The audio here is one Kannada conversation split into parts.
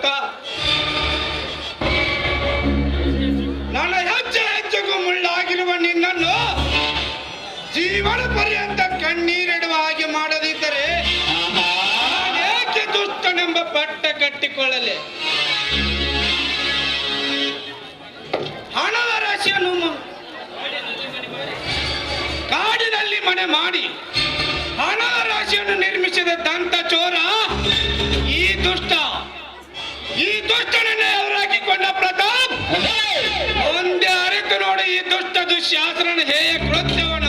ಗೊತ್ತಾ? ನನ್ನ ಹೆಜ್ಜೆ ಹೆಜ್ಜೆಗೂ ಮುಳ್ಳಾಗಿರುವ ನಿನ್ನನ್ನು ಜೀವನ ಪರ್ಯಂತ ಕಣ್ಣೀರಿಡುವ ಹಾಗೆ ಮಾಡದಿದ್ದರೆ ಏಕೆ ದುಷ್ಟನೆಂಬ ಪಟ್ಟ ಕಟ್ಟಿಕೊಳ್ಳಲಿ? ಹಣದ ರಾಶಿಯನ್ನು ಕಾಡಿನಲ್ಲಿ ಮನೆ ಮಾಡಿ ಹಣದ ರಾಶಿಯನ್ನು ನಿರ್ಮಿಸಿದ ದಂತ ಚೋರ ಈ ದುಷ್ಟನನ್ನೇ ಅವರಾಗಿಕೊಂಡ ಪ್ರತಾಪ್. ಒಂದೇ ಅರಿತು ನೋಡಿ ಈ ದುಷ್ಟ ದುಶ್ಯಾಸನ ಹೇಯ ಕೃತ್ಯವನ.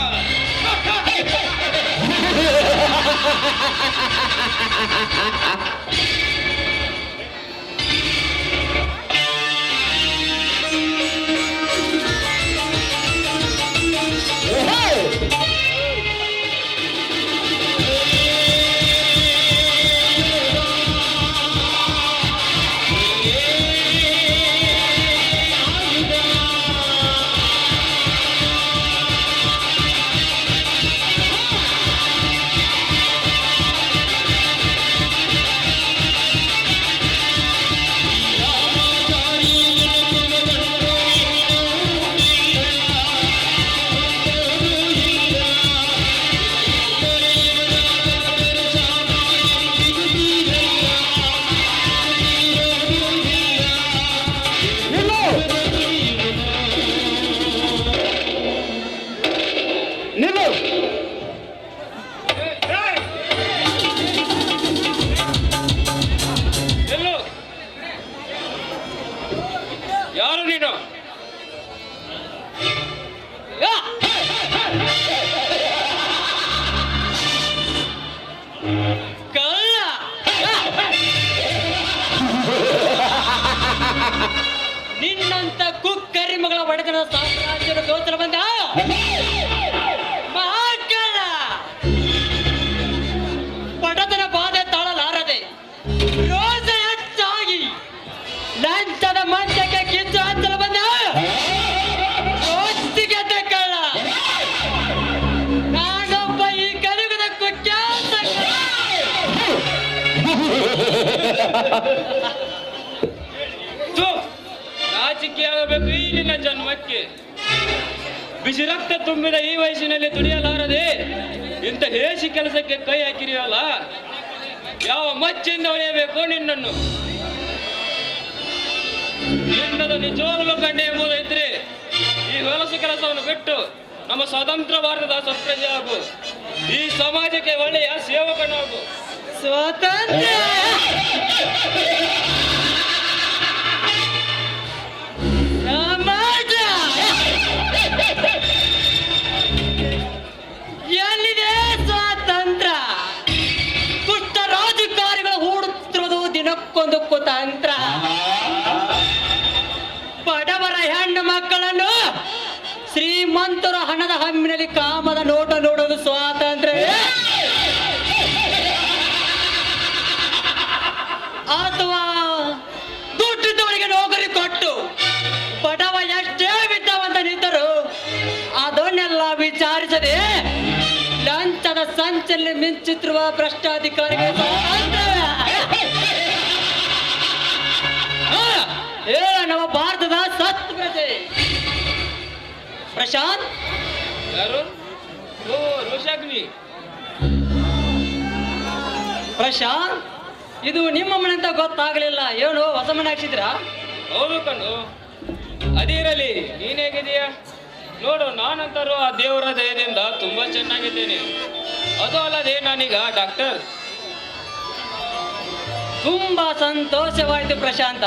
ಯಾರು ನೀನು? ಕಳ್ಳ! ನಿನ್ನಂತ ಕುಕ್ಕರಿ ಮಗಳ ಒಡೆತನ ಸಾಮ್ರಾಜ್ಯದ ಗೋತ್ರ ಬಂದ ಮಹಾಕಳ್ಳ. ಬಡತನ ಬಾಧೆ ತಾಳಲಾರದೆ ರೋಷ ಹೆಚ್ಚಾಗಿ ಲಂಚದ ಮಂಚಕ್ಕೆ ಕಿತ್ತು ಹಚ್ಚಲು ಬಂದ ರೋಸ್ತಿಗೆದ್ದ ಕಳ್ಳ. ನಾನೊಬ್ಬ ಈ ಕಲಿಯುಗದ ಕುಖ್ಯಾತ ನಾಚಿಕೆ ಆಗಬೇಕು ಈ ನಿನ್ನ ಜನ್ಮಕ್ಕೆ. ಬಿಸಿ ರಕ್ತ ತುಂಬಿದ ಈ ವಯಸ್ಸಿನಲ್ಲಿ ದುಡಿಯಲಾರದೆ ಇಂಥ ಹೇಸಿ ಕೆಲಸಕ್ಕೆ ಕೈ ಹಾಕಿರಿಯಲ್ಲ, ಯಾವ ಮಚ್ಚಿಂದ ಹೊಳೆಯಬೇಕು ನಿನ್ನನ್ನು? ನಿನ್ನದು ನಿಜವಾಗಲೂ ಗಂಡೆ ಎಂಬುದಿದ್ರೆ ಈ ಹೊಲಸು ಕೆಲಸವನ್ನು ಬಿಟ್ಟು ನಮ್ಮ ಸ್ವತಂತ್ರ ಭಾರತದ ಸ್ವಪ್ರಜೆ ಆಗು, ಈ ಸಮಾಜಕ್ಕೆ ಒಳ್ಳೆಯ ಸೇವಕನಾಗು. ಸ್ವಾತಂತ್ರ್ಯ ಸಮಾಜ ಎಲ್ಲಿದೆ ಸ್ವಾತಂತ್ರ್ಯ? ದುಷ್ಟ ರಾಜಕಾರಿಗಳು ಹೂಡುತ್ತಿರುವುದು ದಿನಕ್ಕೊಂದು ಕುತಂತ್ರ. ಬಡವರ ಹೆಣ್ಣು ಮಕ್ಕಳನ್ನು ಶ್ರೀಮಂತರ ಹಣದ ಹಮ್ಮಿನಲ್ಲಿ ಕಾಮದ ನೋಟ ನೋಡೋದು ಸ್ವಾತಂತ್ರ್ಯ, ಅಥವಾ ದುಡ್ಡಿದ್ದವರಿಗೆ ನೌಕರಿ ಕೊಟ್ಟು ಬಡವ ಎಷ್ಟೇ ವಿದ್ಯಾವಂತ ನಿಂತರು ಅದನ್ನೆಲ್ಲ ವಿಚಾರಿಸದೆ ಲಂಚದ ಸಂಚಲ್ಲಿ ಮಿಂಚುತ್ತಿರುವ ಭ್ರಷ್ಟಾಧಿಕಾರಿಗಳ ಸ್ವಾತಂತ್ರ್ಯ. ನಮ್ಮ ಭಾರತದ ಸತ್ ಪ್ರಜೆ ಪ್ರಶಾಂತ್. ಯಾರು? ರೋಷಾಗ್ನಿ. ಪ್ರಶಾಂತ್, ಇದು ನಿಮ್ಮ ಮನೆ ಅಂತ ಗೊತ್ತಾಗಲಿಲ್ಲ. ಏನು ಹೊಸ ಮನೆ ಹಾಕ್ಸಿದ್ರ? ಹೌದು ಕಣ್ಣು. ಅದಿರಲಿ, ನೀನ್ ಹೇಗಿದೀಯಾ? ನೋಡು, ನಾನಂತರೂ ಆ ದೇವರ ದಯದಿಂದ ತುಂಬಾ ಚೆನ್ನಾಗಿದ್ದೇನೆ. ಅದು ಅಲ್ಲದೆ ನಾನೀಗ ಡಾಕ್ಟರ್. ತುಂಬಾ ಸಂತೋಷವಾಯಿತು ಪ್ರಶಾಂತ.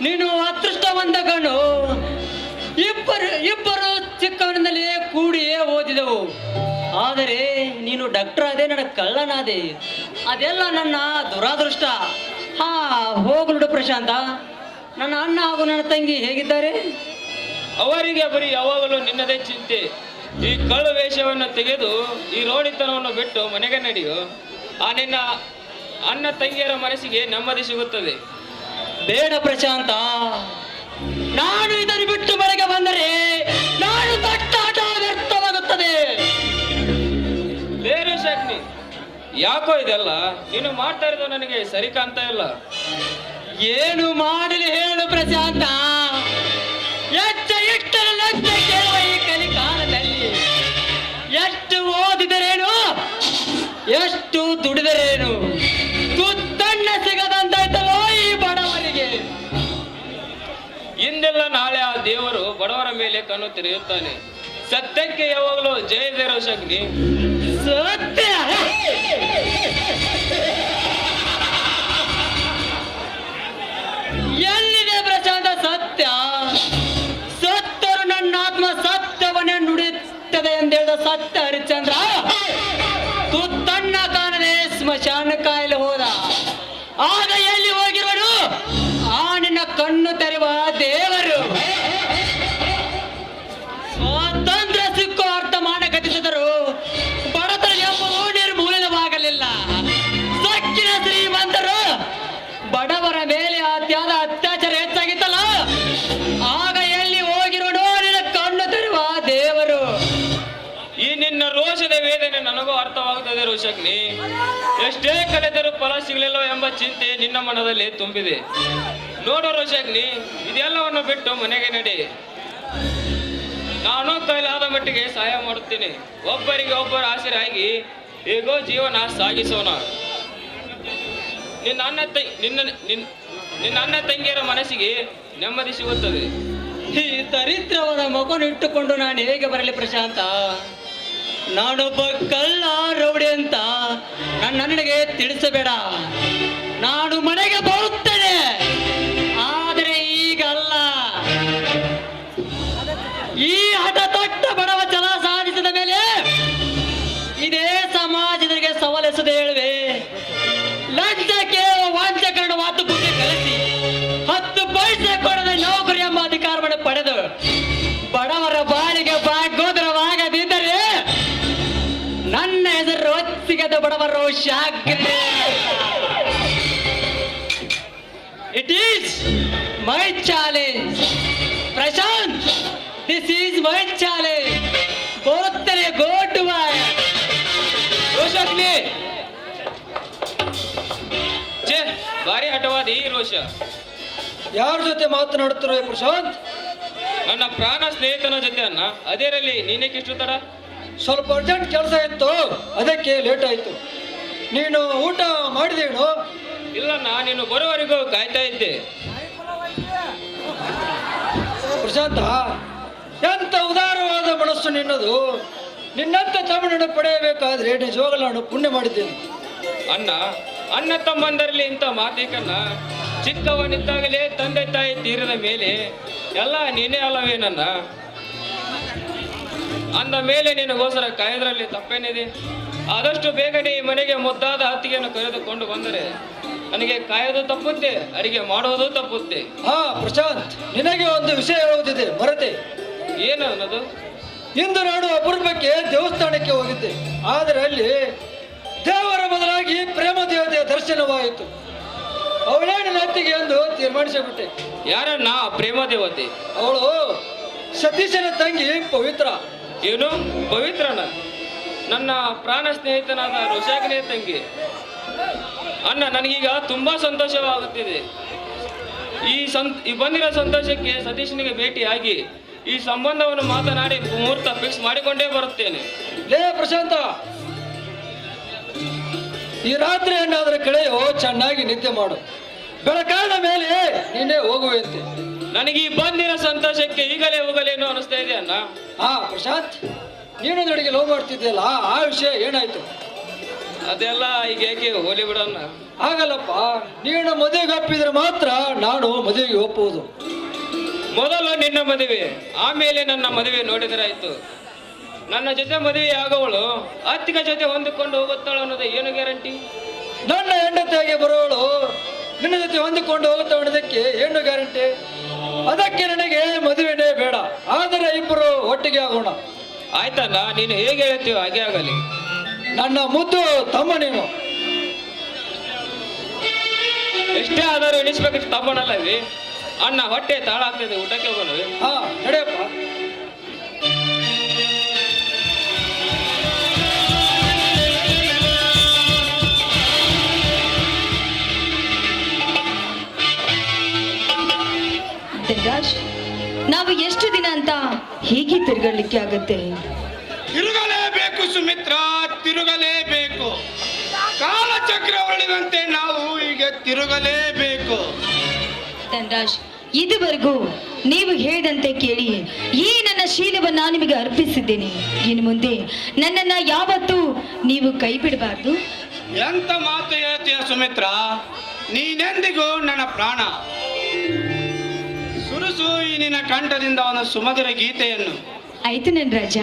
ನೀನು ಅದೃಷ್ಟವಂತ ಕಣ್ಣು. ಇಬ್ಬರು ಚಿಕ್ಕವನಿಂದಲೇ ಕೂಡಿಯೇ ಓದಿದೆವು. ಆದರೆ ನೀನು ಡಾಕ್ಟರ್ ಆದೆ, ನನ್ನ ಕಳ್ಳನಾದೆ. ಅದೆಲ್ಲ ನನ್ನ ದುರಾದೃಷ್ಟ. ಹಾ, ಹೋಗ್ಲು ಪ್ರಶಾಂತ. ನನ್ನ ಅಣ್ಣ ಹಾಗೂ ನನ್ನ ತಂಗಿ ಹೇಗಿದ್ದಾರೆ? ಅವರಿಗೆ ಬರೀ ಯಾವಾಗಲೂ ನಿನ್ನದೇ ಚಿಂತೆ. ಈ ಕಳ್ಳ ವೇಷವನ್ನು ತೆಗೆದು ಈ ರೋಡಿತನವನ್ನು ಬಿಟ್ಟು ಮನೆಗೆ ನಡೆಯು. ಆ ನಿನ್ನ ಅಣ್ಣ ತಂಗಿಯರ ಮನಸ್ಸಿಗೆ ನೆಮ್ಮದಿ ಸಿಗುತ್ತದೆ. ಬೇಡ ಪ್ರಶಾಂತ, ನಾನು ಇದನ್ನು ಬಿಟ್ಟು ಮನೆಗೆ ಬಂದರೆ ನಾನು ತಟ್ಟಾಟ ವ್ಯರ್ಥವಾಗುತ್ತದೆ. ಬೇರೆ ಶಕ್ತಿ, ಯಾಕೋ ಇದೆಲ್ಲ ನೀನು ಮಾಡ್ತಾ ಇರೋದು ನನಗೆ ಸರಿ ಕಾಣ್ತಾ ಇಲ್ಲ. ಏನು ಮಾಡಲಿ ಹೇಳು ಪ್ರಶಾಂತ? ಎಚ್ಚ ಇಟ್ಟರ ಲಜ್ಜ ಕೇಳುವ ಈ ಕಲಿಕಾಲದಲ್ಲಿ ಎಷ್ಟು ಓದಿದರೇನು, ಎಷ್ಟು ದುಡಿದರೇನು, ತುತ್ತಣ್ಣ ಸಿಗದಂತಾಯ್ತಲ್ಲೋ ಈ ಬಡವರಿಗೆ. ಇಂದೆಲ್ಲ ನಾಳೆ ಆ ದೇವರು ಬಡವರ ಮೇಲೆ ಕಣ್ಣು ತೆರೆಯುತ್ತಾನೆ. ಸತ್ಯಕ್ಕೆ ಯಾವಾಗಲೂ ಜಯದಿರೋ ಶಕ್ತಿ. ಸತ್ಯ ಎಲ್ಲಿದೆ ಪ್ರಶಾಂತ ಸತ್ಯ? ಸತ್ತರು ನನ್ನ ಆತ್ಮ ಸತ್ಯವನ್ನೇ ನುಡಿಯುತ್ತದೆ ಎಂದೇಳಿದ ಸತ್ಯ ಹರಿಶ್ಚಂದ್ರ ತುತ್ತಣ್ಣ ಕಾಣದೆ ಸ್ಮಶಾನ ಕಾಯಲು ಹೋದ. ಆಗ ಎಲ್ಲಿ ಹೋಗಿರುವನು ಆ ನಿನ್ನ ಕಣ್ಣು ತೆರೆಯುವ ದೇವರು. ಸ್ವಾತಂತ್ರ್ಯ ಸಿಕ್ಕು ಅರ್ಥಮಾನ ಗತಿಸಿದರು ಬಡತನ ಎಂಬುದು ನಿರ್ಮೂಲನವಾಗಲಿಲ್ಲ. ಸಕ್ಕಿನ ಶ್ರೀಮಂತರು ಬಡವರ ಮೇಲೆ ಅತ್ಯಾದ ಅತ್ಯಾಚಾರ ಹೆಚ್ಚಾಗಿತ್ತಲ್ಲ, ಆಗ ಎಲ್ಲಿ ಹೋಗಿರುವನು ನಿನ್ನ ಕಣ್ಣು ತೆರೆಯುವ ದೇವರು. ಈ ನಿನ್ನ ರೋಷದ ವೇದನೆ ನನಗೂ ಅರ್ಥವಾಗುತ್ತದೆ ರೋಷಗ್ನಿ. ಎಷ್ಟೇ ಕಲಿದರೂ ಫಲ ಸಿಗಲಿಲ್ಲ ಎಂಬ ಚಿಂತೆ ನಿನ್ನ ಮನದಲ್ಲಿ ತುಂಬಿದೆ. ನೋಡು ರೋಷಗ್ನಿ, ಇದೆಲ್ಲವನ್ನು ಬಿಟ್ಟು ಮನೆಗೆ ನಡೆ. ನಾನು ಕೈಲಾದ ಮಟ್ಟಿಗೆ ಸಹಾಯ ಮಾಡುತ್ತೇನೆ. ಒಬ್ಬರಿಗೆ ಒಬ್ಬರ ಆಸರೆಯಾಗಿ ಹೇಗೋ ಜೀವನ ಸಾಗಿಸೋಣ. ನಿನ್ನ ಅಣ್ಣ ತಂಗಿಯರ ಮನಸ್ಸಿಗೆ ನೆಮ್ಮದಿ ಸಿಗುತ್ತದೆ. ಈ ದರಿದ್ರವಾದ ಮಗುವನ್ನು ಇಟ್ಟುಕೊಂಡು ನಾನು ಹೇಗೆ ಬರಲಿ ಪ್ರಶಾಂತ? ನಾನೊಬ್ಬ ಕಳ್ಳ ರೌಡಿ ಅಂತ ನನ್ನ ಅಣ್ಣನಿಗೆ ತಿಳಿಸಬೇಡ. ನಾನು ಮನೆಗೆ ಬರುತ್ತೇನೆ, ಆದರೆ ಈಗ ಅಲ್ಲ. ಈ ಹಠತೊಟ್ಟ ಬಡವ ಛಲ ಸಾಧಿಸಿದ ಮೇಲೆ ಇದೇ ಸಮಾಜದರಿಗೆ ಸವಾಲೆಸದೆ ಹೇಳುವೆ. ಲಂಚಕ್ಕೆ ವಂಚಕರನ್ನು ಮಾತು ಬುದ್ಧಿ ಕಲಿಸಿ 10 ಪೈಸೆ ಕೊಡದ ನೌಕರಿ ಎಂಬ ಅಧಿಕಾರವನ್ನು ಪಡೆದು ಬಡವರ ಬಾಳಿಗೆ ಗೋದರವಾಗದಿದ್ದರೆ ನನ್ನ ಹೆಸರು ಹೊತ್ತಿಗೆದ ಬಡವರು ಶಾಗ್ರೆ. It is my challenge Prashant. This is my challenge. ಬೋತ್ತನೆ ಗೋಟುವ ರೋಷಗ್ನಿ ಛೇ, ಭಾರಿ ಹಠವಾದ ಈ ರೋಷ. ಯಾರ ಜೊತೆ ಮಾತನಾಡುತ್ತಿರೋ ಪ್ರಶಾಂತ್? ನನ್ನ ಪ್ರಾಣ ಸ್ನೇಹಿತನ ಜೊತೆ ಅನ್ನ. ಅದೇರಲ್ಲಿ ನೀನೇಕೆ ಇಷ್ಟು ತಡ? ಸ್ವಲ್ಪ ಅರ್ಜೆಂಟ್ ಕೆಲಸ ಇತ್ತು, ಅದಕ್ಕೆ ಲೇಟ್ ಆಯ್ತು. ನೀನು ಊಟ ಮಾಡಿದೇನು? ಇಲ್ಲಣ್ಣ, ನೀನು ಬರುವವರೆಗೂ ಕಾಯ್ತಾ ಇದ್ದೆ. ಪ್ರಶಾಂತ, ಎಂತ ಉದಾರವಾದ ಮನಸ್ಸು ನಿನ್ನದು. ನಿನ್ನಂತ ತಮ್ಮನನ್ನು ಪಡೆಯಬೇಕಾದ್ರೆ ನಿಜವಾಗಲೂ ನಾನು ಪುಣ್ಯ ಮಾಡಿದ್ದೇನೆ. ಅಣ್ಣ ತಮ್ಮಂದರಲ್ಲಿ ಇಂಥ ಮಾತಿಕನ್ನ ಚಿಕ್ಕವನಿದ್ದಾಗಲೇ ತಂದೆ ತಾಯಿ ತೀರಿದ ಮೇಲೆ ಎಲ್ಲ ನೀನೇ ಅಲ್ಲವೇ ನನ್ನ? ಅಂದ ಮೇಲೆ ನಿನಗೋಸ್ಕರ ಕಾಯೋದ್ರಲ್ಲಿ ತಪ್ಪೇನಿದೆ? ಆದಷ್ಟು ಬೇಗನೆ ಈ ಮನೆಗೆ ಮುದ್ದಾದ ಅತ್ತಿಗೆಯನ್ನು ಕರೆದುಕೊಂಡು ಬಂದರೆ ನನಗೆ ಕಾಯೋದು ತಪ್ಪುತ್ತೆ, ಅಡಿಗೆ ಮಾಡೋದು ತಪ್ಪುತ್ತೆ. ಹಾ ಪ್ರಶಾಂತ್, ನಿನಗೆ ಒಂದು ವಿಷಯ ಹೇಳುವುದಿದೆ, ಮರೆತೆ. ಏನು ಅನ್ನೋದು? ಇಂದು ನಾನು ಅಪರೂಪಕ್ಕೆ ದೇವಸ್ಥಾನಕ್ಕೆ ಹೋಗಿದ್ದೆ. ಆದರೆ ಅಲ್ಲಿ ದೇವರ ಬದಲಾಗಿ ಪ್ರೇಮ ದೇವತೆಯ ದರ್ಶನವಾಯಿತು. ಅವಳೇ ನನ್ನ ಅತ್ತಿಗೆ ಎಂದು ತೀರ್ಮಾನಿಸಿಬಿಟ್ಟೆ. ಯಾರನ್ನ ಪ್ರೇಮ ದೇವತೆ? ಅವಳು ಸತೀಶನ ತಂಗಿ ಪವಿತ್ರ. ಏನು ಪವಿತ್ರನ? ನನ್ನ ಪ್ರಾಣ ಸ್ನೇಹಿತನಾದ ರೋಷಾಗ್ನಿಯ ತಂಗಿ. ಅಣ್ಣ, ನನಗೀಗ ತುಂಬಾ ಸಂತೋಷವಾಗುತ್ತಿದೆ. ಈ ಬಂದಿರೋ ಸಂತೋಷಕ್ಕೆ ಸತೀಶನಿಗೆ ಭೇಟಿಯಾಗಿ ಈ ಸಂಬಂಧವನ್ನು ಮಾತನಾಡಿ ಮುಹೂರ್ತ ಫಿಕ್ಸ್ ಮಾಡಿಕೊಂಡೇ ಬರುತ್ತೇನೆ. ಲೇ ಪ್ರಶಾಂತ, ಈ ರಾತ್ರಿ ಏನಾದರೂ ಕಳೆಯೋ ಚೆನ್ನಾಗಿ ನಿದ್ದೆ ಮಾಡು. ಬೆಳಕಾದ ಮೇಲೆ ನೀನೇ ಹೋಗುವಂತೆ. ನನಗೆ ಈ ಬಂದಿರೋ ಸಂತೋಷಕ್ಕೆ ಈಗಲೇ ಹೋಗಲೇನು ಅನಿಸ್ತಾ ಇದೆ ಅಣ್ಣ. ಹಾ ಪ್ರಶಾಂತ್, ನೀನು ನಡಿಗೆ ಲವ್ ಮಾಡ್ತಿದ್ದೆಯಲ್ಲ, ಆ ವಿಷಯ ಏನಾಯ್ತು? ಅದೆಲ್ಲ ಈಗ ಯಾಕೆ ಹೋಲಿ ಬಿಡೋಣ. ಆಗಲ್ಲಪ್ಪ, ನೀನು ಮದುವೆಗೆ ಒಪ್ಪಿದ್ರೆ ಮಾತ್ರ ನಾನು ಮದುವೆಗೆ ಒಪ್ಪುವುದು. ಮೊದಲು ನಿನ್ನ ಮದುವೆ, ಆಮೇಲೆ ನನ್ನ ಮದುವೆ ನೋಡಿದರಾಯ್ತು. ನನ್ನ ಜೊತೆ ಮದುವೆ ಆಗೋವಳು ಅತ್ತಿಗೆ ಜೊತೆ ಹೊಂದಿಕೊಂಡು ಹೋಗುತ್ತಾಳು ಅನ್ನೋದು ಏನು ಗ್ಯಾರಂಟಿ? ನನ್ನ ಹೆಂಡತಿಯಾಗಿ ಬರುವವಳು ನಿನ್ನ ಜೊತೆ ಹೊಂದಿಕೊಂಡು ಹೋಗುತ್ತಾ ಅನ್ನೋದಕ್ಕೆ ಏನು ಗ್ಯಾರಂಟಿ? ಅದಕ್ಕೆ ನನಗೆ ಮದುವೆನೇ ಬೇಡ, ಆದರೆ ಇಬ್ಬರು ಒಟ್ಟಿಗೆ ಆಗೋಣ. ಆಯ್ತಲ್ಲ, ನೀನು ಹೇಗೆ ಹೇಳ್ತೀವ ಹಾಗೆ ಆಗಲಿ. ನನ್ನ ಮುದ್ದು ತಮ್ಮ ನೀನು. ಎಷ್ಟೇ ಆದರೂ ಎಣಿಸ್ಬೇಕಷ್ಟು ತಮ್ಮನಲ್ಲವಿ. ಅಣ್ಣ ಹೊಟ್ಟೆ ತಾಳ ಆಗ್ತದೆ, ಊಟಕ್ಕೆ ಹೋಗೋಣವಿ. ಹಾ ನಡೆಯಪ್ಪ. ಹೀಗೆ ತಿರುಗಲಿಕ್ಕೆ ಆಗತ್ತೆ? ತಿರುಗಲೇಬೇಕು ಸುಮಿತ್ರ, ತಿರುಗಲೇಬೇಕು. ಕಾಲಚಕ್ರ ಹೊರಳಿದಂತೆ ನಾವು ಈಗ ತಿರುಗಲೇಬೇಕು. ಧನರಾಜ್, ಇದುವರೆಗೂ ನೀವು ಹೇಳಿದಂತೆ ಕೇಳಿ ಈ ನನ್ನ ಶೀಲವನ್ನ ನಿಮಗೆ ಅರ್ಪಿಸಿದ್ದೇನೆ. ಇನ್ನು ಮುಂದೆ ನನ್ನನ್ನ ಯಾವತ್ತೂ ನೀವು ಕೈ ಬಿಡಬಾರ್ದು. ಎಂತ ಮಾತು ಹೇಳ್ತೀಯ ಸುಮಿತ್ರ, ನೀನೆಂದಿಗೂ ನನ್ನ ಪ್ರಾಣ. ಸುರುಸು ಈ ನಿನ್ನ ಕಂಠದಿಂದ ಒಂದು ಸುಮಧುರ ಗೀತೆಯನ್ನು. ಆಯ್ತು ನನ್ನ ರಾಜ.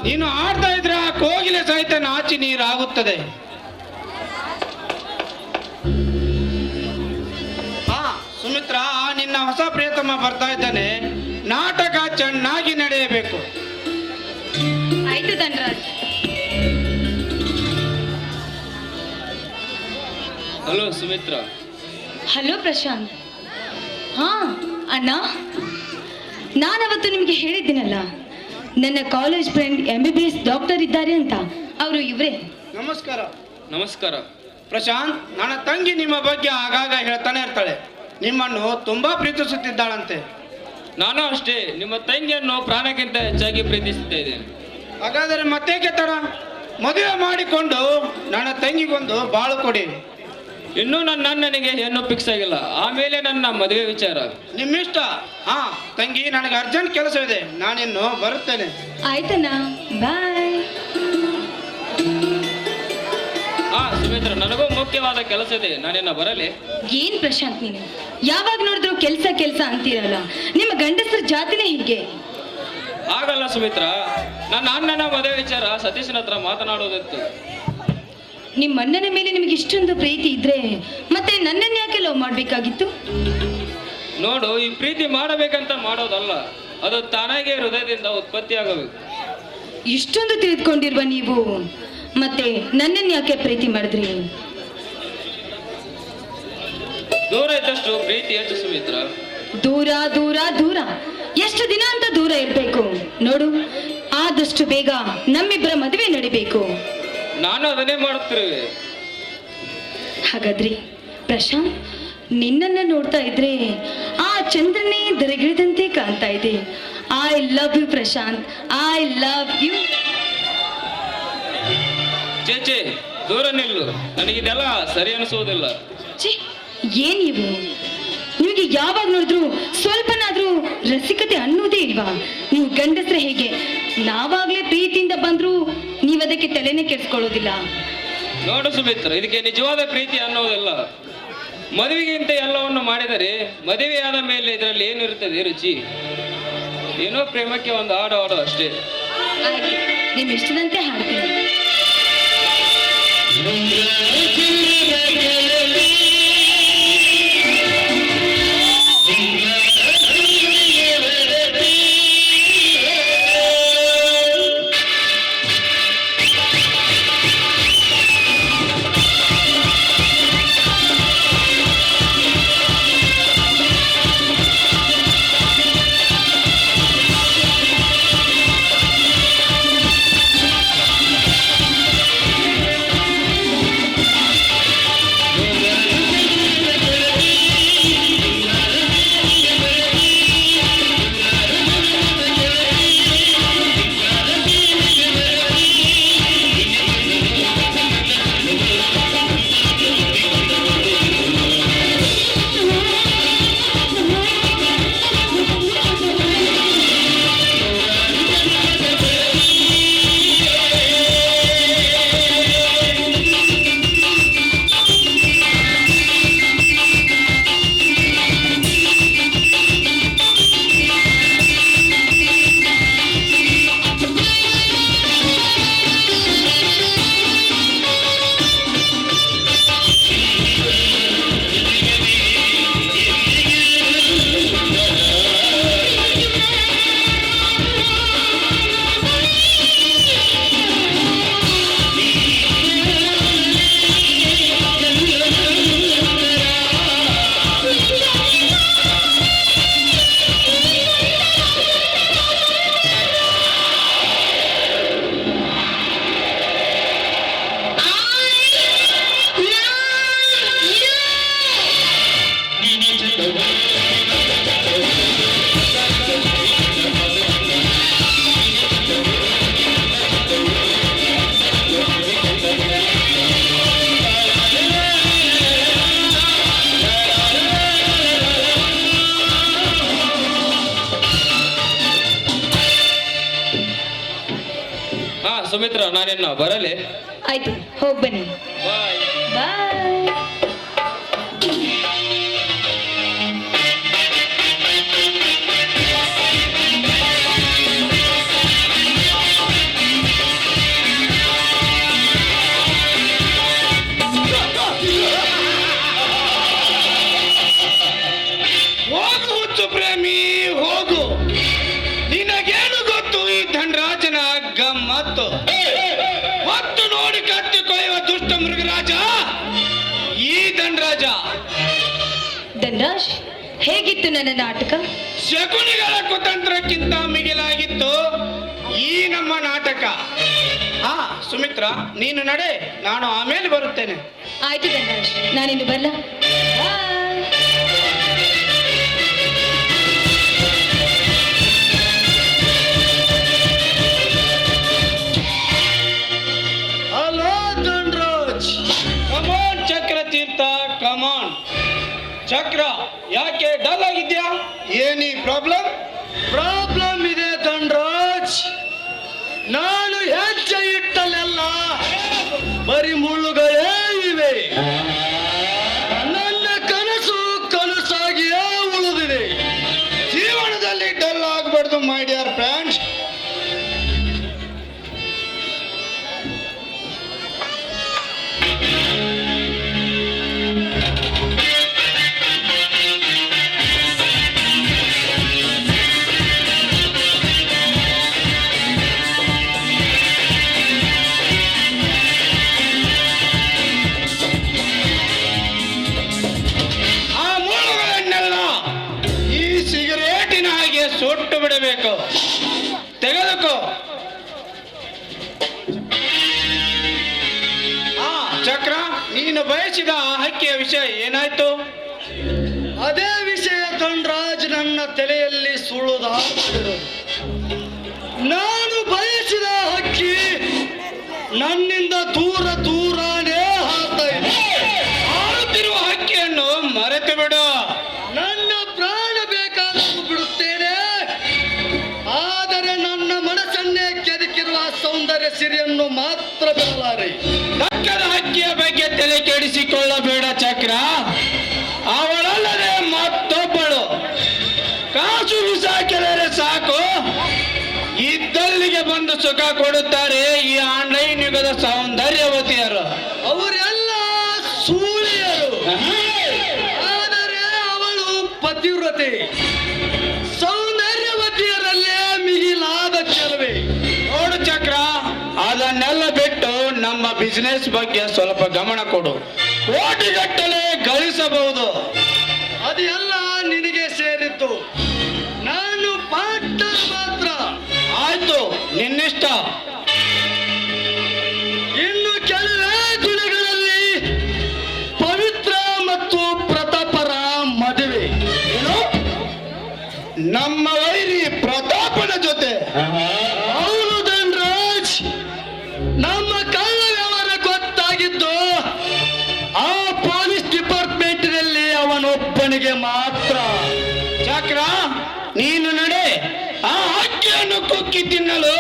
ನೀನು ಆಡ್ತಾ ಇದ್ರೆ ಆ ಕೋಗಿಲೆ ಸಹಿತ ನಾಚಿ ನೀರಾಗುತ್ತದೆ. ಸುಮಿತ್ರ, ನಿನ್ನ ಹೊಸ ಪ್ರಿಯತಮ ಬರ್ತಾ ಇದ್ದಾನೆ. ನಾಟಕ ಚೆನ್ನಾಗಿ ನಡೆಯಬೇಕು. ಆಯ್ತು ಧನರಾಜ್. ಹಲೋ ಸುಮಿತ್ರ. ಹಲೋ ಪ್ರಶಾಂತ್. ಹಾ ಅಣ್ಣ, ನಾನವತ್ತು ನಿಮಗೆ ಹೇಳಿದ್ದೀನಲ್ಲ, ನನ್ನ ಕಾಲೇಜ್ ಫ್ರೆಂಡ್ MBBS ಡಾಕ್ಟರ್ ಇದ್ದಾರೆ ಅಂತ. ಅವರು ಇವರೇ. ನಮಸ್ಕಾರ. ನಮಸ್ಕಾರ ಪ್ರಶಾಂತ್, ನನ್ನ ತಂಗಿ ನಿಮ್ಮ ಬಗ್ಗೆ ಆಗಾಗ ಹೇಳ್ತಾನೆ ಇರ್ತಾಳೆ. ನಿಮ್ಮನ್ನು ತುಂಬಾ ಪ್ರೀತಿಸುತ್ತಿದ್ದಾಳಂತೆ. ನಾನು ಅಷ್ಟೇ ನಿಮ್ಮ ತಂಗಿಯನ್ನು ಪ್ರಾಣಕ್ಕಿಂತ ಹೆಚ್ಚಾಗಿ ಪ್ರೀತಿಸುತ್ತಾ ಇದ್ದೇನೆ. ಹಾಗಾದರೆ ಮತ್ತೇಕೆ ತಡ? ಮದುವೆ ಮಾಡಿಕೊಂಡು ನನ್ನ ತಂಗಿಗೊಂದು ಬಾಳು ಕೊಡಿ. ಇನ್ನೂ ನನ್ನ ಅಣ್ಣನಿಗೆ ಹೆಣ್ಣು ಫಿಕ್ಸ್ ಆಗಿಲ್ಲ, ಆಮೇಲೆ ನನ್ನ ಮದುವೆ ವಿಚಾರ. ನಿಮ್ಮಿಷ್ಟ. ಹಾ ತಂಗಿ, ನನಗೆ ಅರ್ಜೆಂಟ್ ಕೆಲಸವಿದೆ, ನಾನಿನ್ನು ಬರುತ್ತೇನೆ. ಆಯ್ತಣ್ಣ, ಬಾಯ್. ಹಾ ಸುಮಿತ್ರ, ನನಗೂ ಮುಖ್ಯವಾದ ಕೆಲಸ ಇದೆ, ನಾನಿನ್ನ ಬರಲಿ. ಏನ್ ಪ್ರಶಾಂತ್ ನೀನು ಯಾವಾಗ ನೋಡಿದ್ರು ಕೆಲ್ಸ ಕೆಲ್ಸ ಅಂತೀರಲ್ಲ, ನಿಮ್ಮ ಗಂಡಸರ ಜಾತಿನೇ ಹೀಗೆ. ಆಗಲ್ಲ ಸುಮಿತ್ರ, ನನ್ನ ಅಣ್ಣನ ಮದುವೆ ವಿಚಾರ ಸತೀಶನ ಹತ್ರ ಮಾತನಾಡುವುದಿತ್ತು. ನಿಮ್ಮ ಅಣ್ಣನ ಮೇಲೆ ನಿಮಗೆ ಇಷ್ಟೊಂದು ಪ್ರೀತಿ ಇದ್ರೆ ಮತ್ತೆ ನನ್ನನ್ನು ಯಾಕೆ ಲವ್ ಮಾಡ್ಬೇಕಾಗಿತ್ತು? ನೋಡು, ಈ ಪ್ರೀತಿ ಮಾಡಬೇಕಂತ ಮಾಡೋದಲ್ಲ, ಅದು ತಾನಾಗೆ ಹೃದಯದಿಂದ ಉತ್ಪತ್ತಿಯಾಗಬೇಕು. ಇಷ್ಟೊಂದು ತಿಳಿದುಕೊಂಡಿರುವ ನೀವು ಮತ್ತೆ ನನ್ನನ್ನು ಯಾಕೆ ಪ್ರೀತಿ ಮಾಡಿದ್ರಿ? ದೂರ ಇದ್ದಷ್ಟು ಪ್ರೀತಿ ಹೆಚ್ಚು ಸುಮಿತ್ರ. ದೂರ ದೂರ ದೂರ ಎಷ್ಟು ದಿನ ಅಂತ ದೂರ ಇರಬೇಕು? ನೋಡು, ಆದಷ್ಟು ಬೇಗ ನಮ್ಮಿಬ್ಬರ ಮದುವೆ ನಡಿಬೇಕು. ನಾನು ಅದನ್ನೇ ಮಾಡುತ್ತಿರುವೆ. ಹಾಗಾದ್ರೆ ಪ್ರಶಾಂತ್, ನಿನ್ನನ್ನ ನೋಡ್ತಾ ಇದ್ರೆ ಆ ಚಂದ್ರನೇ ದರಗಿಳಿದಂತೆ ಕಾಣ್ತಾ ಇದೆ. I love you Prashant, I love you. ಚೇಚೆ, ದೂರ ನಿಲ್ಲು, ನನಗಿದೆಲ್ಲ ಸರಿ ಅನಿಸುವುದಿಲ್ಲ. ಛೇ, ಏನ್ ನೀವು? ನಿಮಗೆ ಯಾವಾಗ ನೋಡಿದ್ರು ಸ್ವಲ್ಪನಾದ್ರೂ ರಸಿಕತೆ ಅನ್ನೋದೇ ಇಲ್ವಾ? ನೀವು ಗಂಡಸ್ರೆ ಹೇಗೆ? ನಾವಾಗ್ಲೇ ಪ್ರೀತಿಯಿಂದ ಬಂದ್ರು ನೀವು ಅದಕ್ಕೆ ತಲೆನೇ ಕೆಡಿಸ್ಕೊಳ್ಳೋದಿಲ್ಲ. ನೋಡು ಸುಮಿತ್ರ, ಇದಕ್ಕೆ ನಿಜವಾದ ಪ್ರೀತಿ ಅನ್ನೋದಿಲ್ಲ. ಮದುವೆಗಿಂತ ಎಲ್ಲವನ್ನು ಮಾಡಿದರೆ ಮದುವೆಯಾದ ಮೇಲೆ ಇದರಲ್ಲಿ ಏನಿರುತ್ತದೆ ರುಚಿ? ಏನೋ ಪ್ರೇಮಕ್ಕೆ ಒಂದು ಹಾಡು ಹಾಡು ಅಷ್ಟೇ. ಹಾಗೆ ನಿಮ್ ಇಷ್ಟದಂತೆ ಹಾಡ್ತೀನಿ. ಸುಮಿತ್ರ, ನಾನಿನ್ನ ಬರಲಿ. ಆಯ್ತು, ಹೋಗ್ ಬನ್ನಿ. ಬಾಯ್. ಬಾಯ್. ಹೋಗು ಹುಚ್ಚು ಪ್ರೇಮಿ, ಹೋಗು. ನಿನಗೇನು ಗೊತ್ತು ಈ ಧನರಾಜನ ಗಮ್ಮತ್ತು? ಹೊತ್ತು ನೋಡಿ ಕತ್ತಿ ಕೊಯ್ಯುವ ದುಷ್ಟ ಮೃಗರಾಜ ಈ ಧನರಾಜ. ಧನರಾಜ್, ಹೇಗಿತ್ತು ನನ್ನ ನಾಟಕ? ಶಕುನಿಗಳ ಕುತಂತ್ರಕ್ಕಿಂತ ಮಿಗಿಲಾಗಿತ್ತು ಈ ನಮ್ಮ ನಾಟಕ. ಹಾ ಸುಮಿತ್ರ, ನೀನು ನಡೆ, ನಾನು ಆಮೇಲೆ ಬರುತ್ತೇನೆ. ಆಯ್ತು ಧನರಾಜ್, ನಾನಿನ್ನು ಬರಲ್ಲ. ಬಾಯ್. ಚಕ್ರ, ಯಾಕೆ ಡಲ್ ಆಗಿದ್ಯಾ? ಏನಿ ಪ್ರಾಬ್ಲಮ್? ಪ್ರಾಬ್ಲಮ್ ಇದೆ ಧನ್ರಾಜ್. ನಾನು ಹೆಜ್ಜೆ ಇಟ್ಟಲ್ಲೆಲ್ಲ ಬರೀ ಮುಳ್ಳುಗಳೇ ಇವೆ. ನನ್ನ ಕನಸು ಕನಸಾಗಿಯೇ ಉಳಿದಿದೆ. ಜೀವನದಲ್ಲಿ ಡಲ್ ಆಗಬಾರ್ದು ಮೈ ಡಿಯರ್ ಫ್ರೆಂಡ್ಸ್. ಸುಟ್ಟು ಬಿಡಬೇಕು. ತೆಗೆದುಕೋ. ಚಕ್ರ, ನೀನು ಬಯಸಿದ ಆ ಹಕ್ಕಿಯ ವಿಷಯ ಏನಾಯ್ತು? ಅದೇ ವಿಷಯ ಧನ್ರಾಜ್ ನನ್ನ ತಲೆಯಲ್ಲಿ ಸುಳುದಾಡುತ್ತಿರುವುದು. ನಾನು ಬಯಸಿದ ಹಕ್ಕಿ ನನ್ನಿಂದ ದೂರ ದೂರನೇ ಹಾರ್ತಾ ಇದೆ. ಹಾರುತ್ತಿರುವ ಹಕ್ಕಿಯನ್ನು ಮರೆತು ಬಿಡು. ನನ್ನ ಪ್ರಾಣ ಬೇಕಾದರೂ ಬಿಡುತ್ತೇನೆ, ಆದರೆ ನನ್ನ ಮನಸ್ಸನ್ನೇ ಕೆದಕಿರುವ ಸೌಂದರ್ಯ ಸಿರಿಯನ್ನು ಮಾತ್ರ ಬಿಡಲಾರೆ. ದಕ್ಕದ ಹಕ್ಕಿಯ ಬಗ್ಗೆ ತಲೆ ಕೆಡಿಸಿಕೊಳ್ಳಬೇಡ ಚಕ್ರ. ಅವಳಲ್ಲದೆ ಮತ್ತೊಬ್ಬಳು. ಕಾಸು ಬಿಸಾಕಿದರೆ ಸಾಕು, ಇದ್ದಲ್ಲಿಗೆ ಬಂದು ಸುಖ ಕೊಡುತ್ತಾರೆ ಈ ಆನ್ಲೈನ್ ಯುಗದ ಸೌಂದರ್ಯವತಿಯರು. ಅವರೆಲ್ಲ ಸೂಳಿಯರು, ಆದರೆ ಅವಳು ಪತಿವ್ರತೆ. ಸೌಂದರ್ಯವತಿಯರಲ್ಲೇ ಮಿಗಿಲಾದ ಕೆಲವೇ. ನೋಡು ಚಕ್ರ, ಅದನ್ನೆಲ್ಲ ಬಿಟ್ಟು ನಮ್ಮ ಬಿಸಿನೆಸ್ ಬಗ್ಗೆ ಸ್ವಲ್ಪ ಗಮನ ಕೊಡು. ಕೋಟಿಗಟ್ಟಲೆ ಗಳಿಸಬಹುದು. ಅದೆಲ್ಲ ನಿನಗೆ ಸೇರಿತ್ತು. ನಾನು ಪಾರ್ಟ್ನರ್ ಮಾತ್ರ. ಆಯ್ತು, ನಿನ್ನಿಷ್ಟ. ಇನ್ನು ಕೆಲವೇ ದಿನಗಳಲ್ಲಿ ಪವಿತ್ರ ಮತ್ತು ಪ್ರತಾಪರ ಮದುವೆ. ಏನು? ನಮ್ಮ ವೈರಿ ಪ್ರತಾಪನ ಜೊತೆ? ಹೌದು ಧನ್ರಾಜ್, ನಮ್ಮ ಕಳ್ಳ ವ್ಯವಹಾರ ಗೊತ್ತಾಗಿದ್ದು ಆ ಪೊಲೀಸ್ ಡಿಪಾರ್ಟ್ಮೆಂಟ್ನಲ್ಲಿ ಅವನೊಬ್ಬನಿಗೆ ಮಾತ್ರ. ಚಕ್ರ, ನೀನು ನಡೆ. ಆ ಹಕ್ಕಿಯನ್ನು ಕುಕ್ಕಿ ತಿನ್ನಲು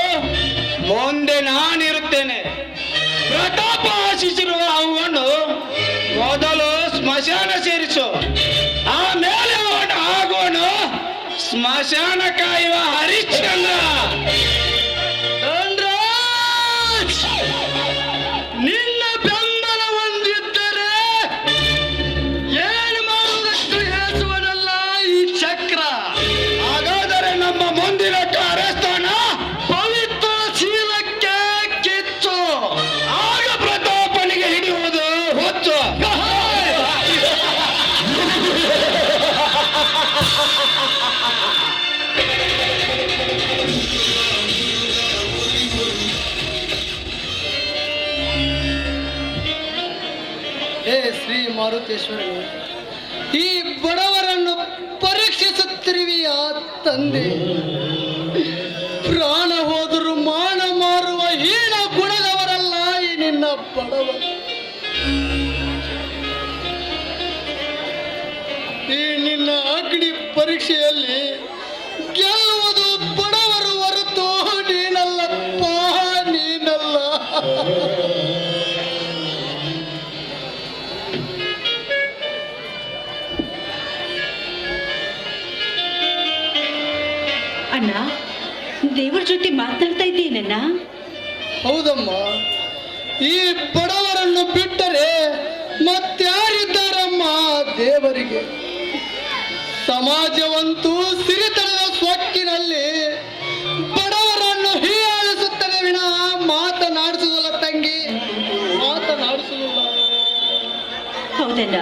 ಮುಂದೆ ನಾನಿರುತ್ತೇನೆ. ಪ್ರತಾಪ ಆಶಿಸಿರುವ ಅವನ್ನು ಮೊದಲು ಸ್ಮಶಾನ ಸೇರಿಸು, ಆಮೇಲೆ ಆಗೋನು ಸ್ಮಶಾನ ಕಾಯುವ ಹರಿಶ್ಚಂದ್ರ. ಧನ್ರಾಜ್, ನಿನ್ನ ಬೆಂಬಲ ಹೊಂದಿದ್ದರೆ ಏನು ಮಾಡುವುದಕ್ಕೆ ಹೇಸುವನಲ್ಲ ಈ ಚಕ್ರ. ಹಾಗಾದರೆ ನಮ್ಮ ಮುಂದಿನ ಕಾರ್ಯಸ್ಥಾನ ಪವಿತ್ರ ಶೀಲಕ್ಕೆ ಕಿಚ್ಚು. ಆಗ ಪ್ರತಾಪನಿಗೆ ಹಿಡಿಯುವುದು ಹುಚ್ಚು. ಹೇ ಶ್ರೀ ಮಾರುತೇಶ್ವರನು, ಈ ಬಡವರನ್ನು ಪರೀಕ್ಷಿಸುತ್ತಿರುವಿಯ ತಂದೆ. ಪ್ರಾಣ ಹೋದರೂ ಮಾನ ಮಾರುವ ಹೀನ ಗುಣದವರಲ್ಲ ಈ ನಿನ್ನ ಬಡವರು. ಈ ನಿನ್ನ ಅಗ್ನಿ ಪರೀಕ್ಷೆಯಲ್ಲಿ ಗೆಲ್ಲುವುದು ಬಡವರು ಹೊರತು ನೀನಲ್ಲಪ್ಪ, ನೀನಲ್ಲ. ಅಣ್ಣ, ದೇವರ ಜೊತೆ ಮಾತನಾಡ್ತಾ ಇದ್ದೀನಣ್ಣ. ಹೌದಮ್ಮ, ಈ ಬಡವರನ್ನು ಬಿಟ್ಟರೆ ಮತ್ಯಾರಿದ್ದಾರಮ್ಮ ದೇವರಿಗೆ? ಸಮಾಜವಂತೂ ಸಿರಿತನದ ಸೊಕ್ಕಿನಲ್ಲಿ ಬಡವರನ್ನು ಹೀಯಾಳಿಸುತ್ತದೆ ವಿನಃ ಮಾತನಾಡಿಸುವುದಿಲ್ಲ ತಂಗಿ, ಮಾತನಾಡಿಸುವುದಿಲ್ಲ. ಹೌದಣ್ಣ,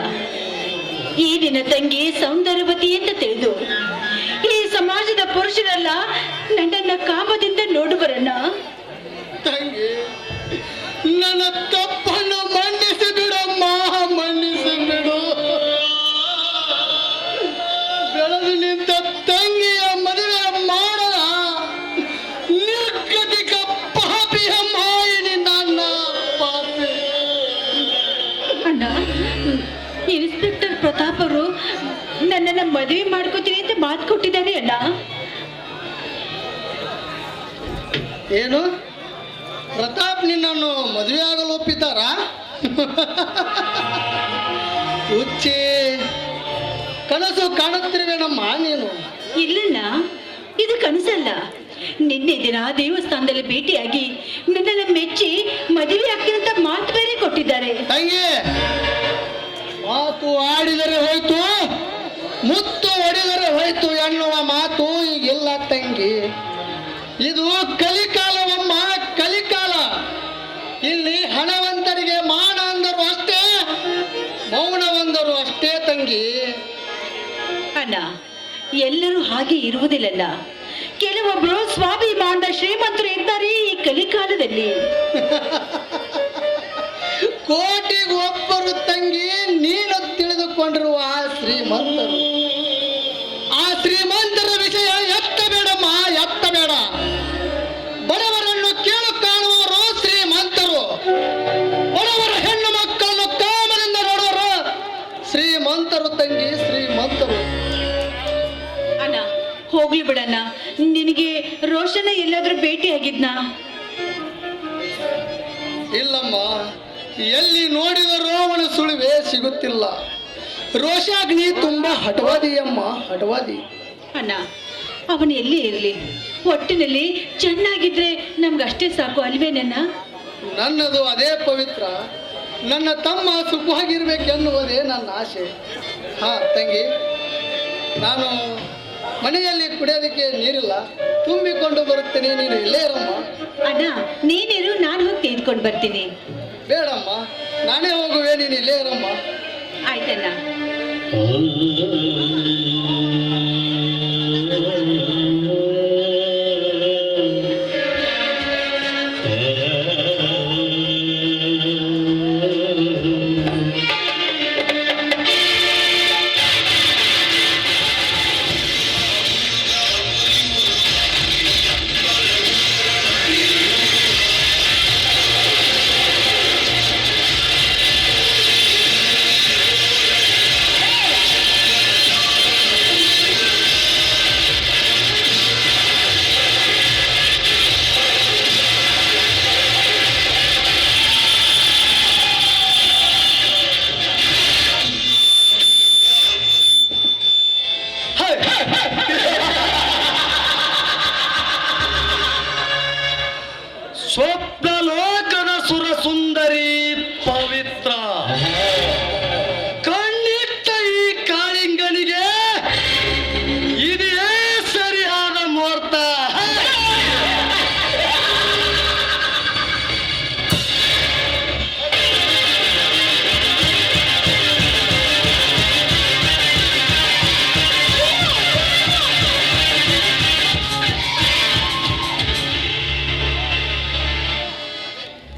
ಈ ನಿನ್ನ ತಂಗಿ ಸೌಂದರ್ಯವತಿ ಅಂತ ತಿಳಿದು ಈ ಸಮಾಜದ ಪುರುಷರೆಲ್ಲ ನನ್ನನ್ನ ಕಾಮದಿಂದ ನೋಡುವರಣ್ಣ. ತಂಗಿ, ನನ್ನ ತಪ್ಪನ್ನು ಮನ್ನಿಸಿ ಬಿಡಮ್ಮ, ಮನ್ನಿಸಿ ಬಿಡು. ಬೆಳೆದು ನಿಂತ ತಂಗಿಯ ಮದುವೆ ಮಾಡಲ ನಿರ್ಗತಿಕ ಪಾಪಿಯ ಮಾಯಿನಿ ನನ್ನ ಪಾಪಿ. ಅಣ್ಣ, ಇನ್ಸ್ಪೆಕ್ಟರ್ ಪ್ರತಾಪ್ ಅವರು ನನ್ನನ್ನ ಮದುವೆ ಮಾಡ್ಕೋತೀನಿ ಅಂತ ಮಾತು ಕೊಟ್ಟಿದ್ದಾರೆ ಅಲ್ಲ. ಏನು ಪ್ರತಾಪ್ ನಿನ್ನನ್ನು ಮದುವೆ ಆಗಲು ಒಪ್ಪಿದ್ದಾರಾ? ಹುಚ್ಚಿ ಕನಸು ಕಾಣುತ್ತಿರುವೇನಮ್ಮ ನೀನು. ಇಲ್ಲಣ್ಣ, ಇದು ಕನಸಲ್ಲ. ನಿನ್ನೆ ದಿನ ದೇವಸ್ಥಾನದಲ್ಲಿ ಭೇಟಿಯಾಗಿ ನನ್ನನ್ನ ಮೆಚ್ಚಿ ಮದುವೆ ಆಗ್ತೀನಿ ಅಂತ ಮಾತು ಬೇರೆ ಕೊಟ್ಟಿದ್ದಾರೆ. ತಂಗಿ, ಮಾತು ಆಡಿದರೆ ಹೋಯ್ತು, ಮುತ್ತು ಹೊಡೆದರೆ ಹೋಯ್ತು ಎನ್ನುವ ಮಾತು ಈಗಿಲ್ಲ ತಂಗಿ. ಇದು ಕಲಿಕಾಲವಮ್ಮ, ಕಲಿಕಾಲ. ಇಲ್ಲಿ ಹಣವಂತರಿಗೆ ಮಾನ ಅಂದರು ಅಷ್ಟೇ, ಮೌನವಂದರು ಅಷ್ಟೇ ತಂಗಿ. ಅಣ್ಣ, ಎಲ್ಲರೂ ಹಾಗೆ ಇರುವುದಿಲ್ಲಲ್ಲ. ಕೆಲವೊಬ್ರು ಸ್ವಾಭಿಮಾನದ ಶ್ರೀಮಂತರು ಇದ್ದಾರೆ ಈ ಕಲಿಕಾಲದಲ್ಲಿ. ಕೋಟಿಗೊಬ್ಬರು ತಂಗಿ, ನೀನು ತಿಳಿದುಕೊಂಡಿರುವ ಆ ಶ್ರೀಮಂತರು. ಆ ಶ್ರೀಮಂತರ ವಿಷಯ ಎತ್ತಬೇಡಮ್ಮ, ಎತ್ತಬೇಡ. ಬಡವರನ್ನು ಕೇಳು ಕಾಣುವವರು ಶ್ರೀಮಂತರು, ಬಡವರ ಹೆಣ್ಣು ಮಕ್ಕಳನ್ನು ಕಾಮದಿಂದ ನೋಡುವರು ಶ್ರೀಮಂತರು ತಂಗಿ, ಶ್ರೀಮಂತರು. ಅಣ್ಣ, ಹೋಗ್ಲಿ ಬಿಡಣ್ಣ. ನಿನಗೆ ರೋಷನ ಎಲ್ಲಾದ್ರೂ ಭೇಟಿಯಾಗಿದ್ನಾ? ಇಲ್ಲಮ್ಮ, ಎಲ್ಲಿ ನೋಡಿದರೂ ಅವನ ಸುಳಿವೆ ಸಿಗುತ್ತಿಲ್ಲ. ರೋಷಾಗ್ನಿ ತುಂಬಾ ಹಠವಾದಿಯಮ್ಮ, ಹಠವಾದಿ. ಅಣ್ಣ, ಅವನು ಎಲ್ಲಿ ಇರಲಿ, ಒಟ್ಟಿನಲ್ಲಿ ಚೆನ್ನಾಗಿದ್ರೆ ನಮ್ಗಷ್ಟೇ ಸಾಕು ಅಲ್ವೇನಣ್ಣ? ನನ್ನದು ಅದೇ ಪವಿತ್ರ. ನನ್ನ ತಮ್ಮ ಸುಖವಾಗಿರ್ಬೇಕೆನ್ನುವುದೇ ನನ್ನ ಆಸೆ. ಹಾ ತಂಗಿ, ನಾನು ಮನೆಯಲ್ಲಿ ಕುಡಿಯೋದಕ್ಕೆ ನೀರಿಲ್ಲ, ತುಂಬಿಕೊಂಡು ಬರುತ್ತೇನೆ, ನೀನು ಇಲ್ಲೇ ಇರಮ್ಮ. ಅಣ್ಣ, ನೀನಿರು, ನಾನು ಹೋಗಿ ತೆಗೆದುಕೊಂಡು ಬರ್ತೀನಿ. ಬೇಡಮ್ಮ, ನಾನೇ ಹೋಗುವೆ, ನೀನು ಇಲ್ಲೇ ಇರಮ್ಮ. ಆಯ್ತಣ್ಣ. ಸ್ವಪ್ನಲೋಕದ ಸುರ ಸುಂದರಿ ಪವಿತ್ರ, ಕಣ್ಣಿಟ್ಟ ಈ ಕಾಳಿಂಗನಿಗೆ ಇದೇ ಸರಿಯಾದ ಮುಹೂರ್ತ.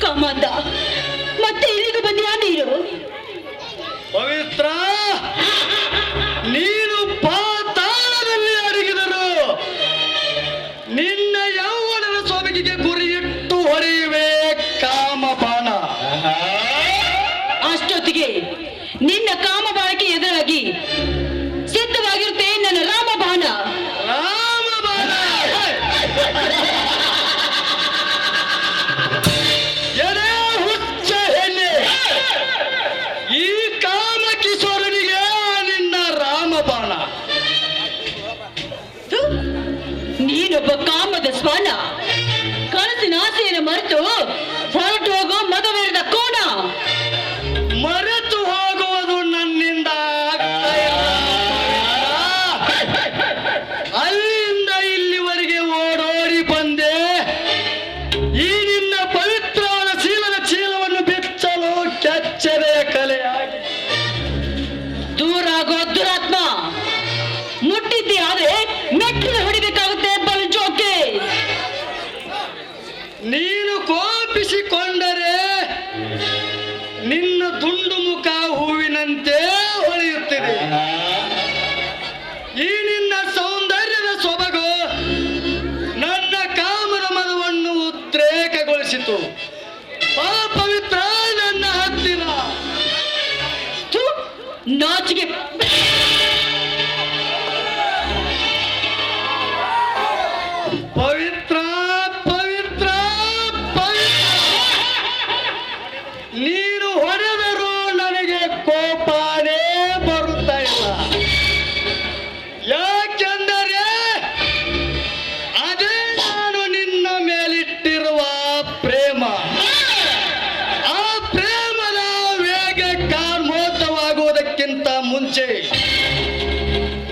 ಕಾಮಾಂಧ, ಮತ್ತೆ ಇಲ್ಲಿಗೆ ಬಂದ್ಯಾ ನೀರು? ಪವಿತ್ರ, ನೀನು ಪಾತಾಳದಲ್ಲಿ ಅಡಗಿದರು ನಿನ್ನ ಯೌವನದ ಸೊಬಗಿಗೆ ಗುರಿಯಿಟ್ಟು ಹೊಡೆಯುವೆ ಕಾಮಬಾಣ. ಅಷ್ಟೊತ್ತಿಗೆ ನಿನ್ನ ಕಾಮಬಾಣಕ್ಕೆ ಎದುರಾಗಿ ಸಿದ್ಧವಾಗಿರುತ್ತೆ ನನ್ನ ರಾಮಬಾಣ. ರಾಮಬಾಣ ಎಡೆ ಹುಚ್ಚ ಹೆಣ್ಣೆ, ಈ ಕಾಮ ಕಿಶೋರನಿಗೆ ನಿನ್ನ ರಾಮಬಾಣ. ಥು, ನೀನೊಬ್ಬ ಕಾಮದ ಸ್ವಾನ. ಕನಸಿನ ಆಸೆಯನ್ನು ಮರೆತು ಹೊರಟು ಹೋಗೋ ಮದುವೆರದ ಕೋಣ. ಮರೆತು ಹೋಗುವುದು ನನ್ನಿಂದ ಆಗ್ತಾ ಇಲ್ಲ. ಅಲ್ಲಿಂದ ಇಲ್ಲಿವರೆಗೆ ಓಡೋಡಿ ಬಂದೆ. ಈ ನಿನ್ನ ಪವಿತ್ರವಾದ ಶೀಲದ ಚೀಲವನ್ನು ಬಿಚ್ಚಲು ಕೆಚ್ಚರೆಯ ಕಲೆಯಾಗಿ ದೂರ ಆಗೋ ದುರಾತ್ಮ. ಮುಟ್ಟಿದ್ದೆ ಆದ್ರೆ ಮೆಟ್ಟಿಲು ಹೊಡಿಬೇಕಾಗುತ್ತೆ ಬಲು ಜೋಕೆ. ನೀನು ನಾಚಿಗೆ ಪವಿತ್ರ ಪವಿತ್ರ ಪವಿತ್ರ ನೀನು ಹೊಡೆದರೂ ನನಗೆ ಕೋಪನೇ ಬರುತ್ತಾ ಇಲ್ಲ. ಯಾಕೆಂದರೆ ಅದೇ ನಾನು ನಿನ್ನ ಮೇಲಿಟ್ಟಿರುವ ಪ್ರೇಮ. ಆ ಪ್ರೇಮದ ವೇಗ ಕಾರ್ಮೋತವಾಗುವುದಕ್ಕಿಂತ ಮುಂಚೆ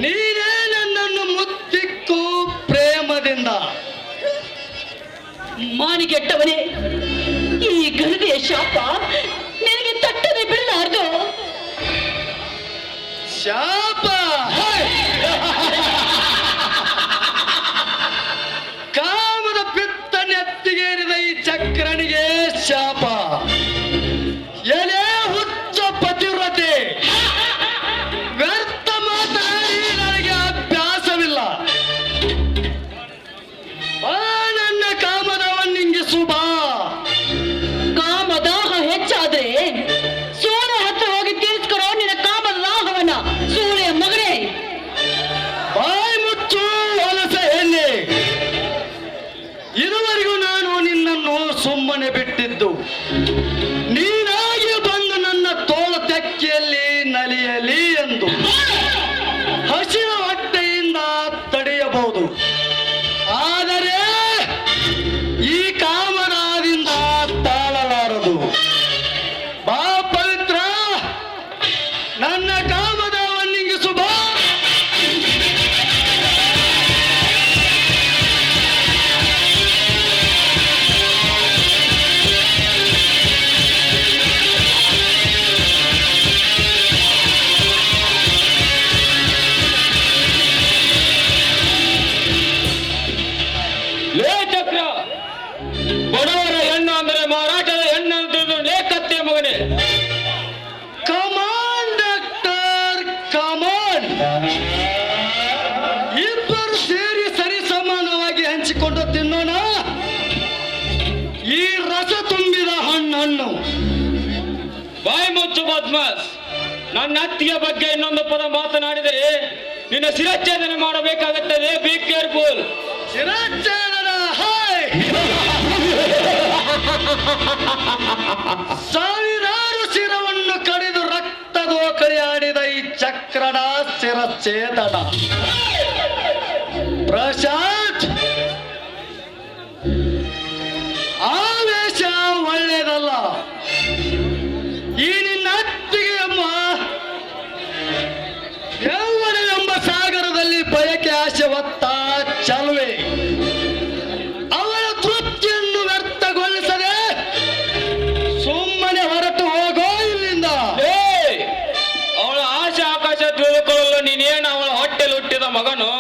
ನೀನೇ ನನ್ನನ್ನು ಮುತ್ತಿಕ್ಕು ಪ್ರೇಮದಿಂದ. ಮಾನಿಗೆಟ್ಟವನೇ, ಈ ಗಲಭೆಯ ಶಾಪ ನಿನಗೆ ತಟ್ಟದೆ ಬಿಡಲಾರ್ದು. ಶಾಪ ಕಾಮದ ಪಿತ್ತ ನೆತ್ತಿಗೇರಿದ ಈ ಚಕ್ರನಿಗೆ ಶಾಪ. ಎಲೆ ಹುಚ್ಚ ಪತಿವ್ರತೆ, ವ್ಯರ್ಥ ಮಾತಾಡಿ ನನಗೆ ಅಭ್ಯಾಸವಿಲ್ಲ. ಬಾ ನನ್ನ ಕಾಮದವನ್ನಿಂಗಿಸು ಬಾ. ಕಾಮದಾಹ ಹೆಚ್ಚಾದ್ರೆ ಸೂರ್ಯ ಹತ್ರ ಹೋಗಿ ತೀರಿಸ್ಕೊರೋ ನಿನ್ನ ಕಾಮದ ದಾಹವನ್ನ. ಸೂರ್ಯ ಮಗನೇ, ಬಾಯಿ ಮುಚ್ಚು ವಲಸೆ ಹೆಣ್ಣೆ. ಇದುವರೆಗೂ ನಾನು ನಿನ್ನನ್ನು ಸುಮ್ಮನೆ ಬಿಟ್ಟಿದ್ದು ನೀನಾಗಿ ಬಂದು ನನ್ನ ತೋಳ ತೆಕ್ಕೆಯಲ್ಲಿ ನಲಿಯಲಿ ಎಂದು. ಹಸಿದ ಹೊಟ್ಟೆಯಿಂದ ತಡೆಯಬಹುದು, ಆದರೆ ಈ ಕಾಮರಾದಿಂದ ತಾಳಲಾರದು. ಬಾ ಪವಿತ್ರ, ನನ್ನ ಕಾಮದವನ್ನಿಂಗಿಸು ಬಾ. ಲೇ ಚಕ್ರ, ಬಡವರ ಹೆಣ್ಣು ಅಂದ್ರೆ ಮಾರಾಟದ ಹೆಣ್ಣು ಅಂತ ಲೇಖತ್ತೆ ಮಗನೇ. ಕಮಾನ್ ಡಾಕ್ಟರ್ ಕಮಾನ್. ಇಬ್ಬರು ಸೇರಿ ಸರಿ ಸಮಾನವಾಗಿ ಹಂಚಿಕೊಂಡು ತಿನ್ನೋಣ ಈ ರಸ ತುಂಬಿದ ಹಣ್ಣನ್ನು. ಬಾಯಿ ಮುಚ್ಚು ಬದ್ಮಾಸ್. ನನ್ನ ಅತ್ತಿಗೆ ಬಗ್ಗೆ ಇನ್ನೊಂದು ಪದ ಮಾತನಾಡಿದರೆ ನಿನ್ನ ಶಿರಚ್ಛೇದನೆ ಮಾಡಬೇಕಾಗುತ್ತದೆ. Be careful. ಶಿರಚ್ಛೇದನ, ಹಾಯ್. ಸಾವಿರಾರು ಶಿರವನ್ನು ಕಡಿದು ರಕ್ತದೋಕಳಿ ಆಡಿದ ಈ ಚಕ್ರನ ಶಿರಚ್ಛೇದನ. ಪ್ರಶಾಂತ್, ಆವೇಶ ಒಳ್ಳೆಯದಲ್ಲ. ಈ ನಿನ್ನ ಅತ್ತಿಗೆ ಅಮ್ಮ ಯೌವನವೆಂಬ ಸಾಗರದಲ್ಲಿ ಬಯಕೆ ಆಸೆ ಹೊತ್ತ ಚಲುವೆ. ಅವಳ ತೃಪ್ತಿಯನ್ನು ವ್ಯರ್ಥಗೊಳಿಸದೆ ಸುಮ್ಮನೆ ಹೊರಟು ಹೋಗೋ ಇಲ್ಲಿಂದ. ಅವಳ ಆಶೆ ಆಕಾಶ ತಿಳಿದುಕೊಳ್ಳಲು ನೀನೇನು ಅವಳ ಹೊಟ್ಟೆಲಿ ಹುಟ್ಟಿದ ಮಗನು?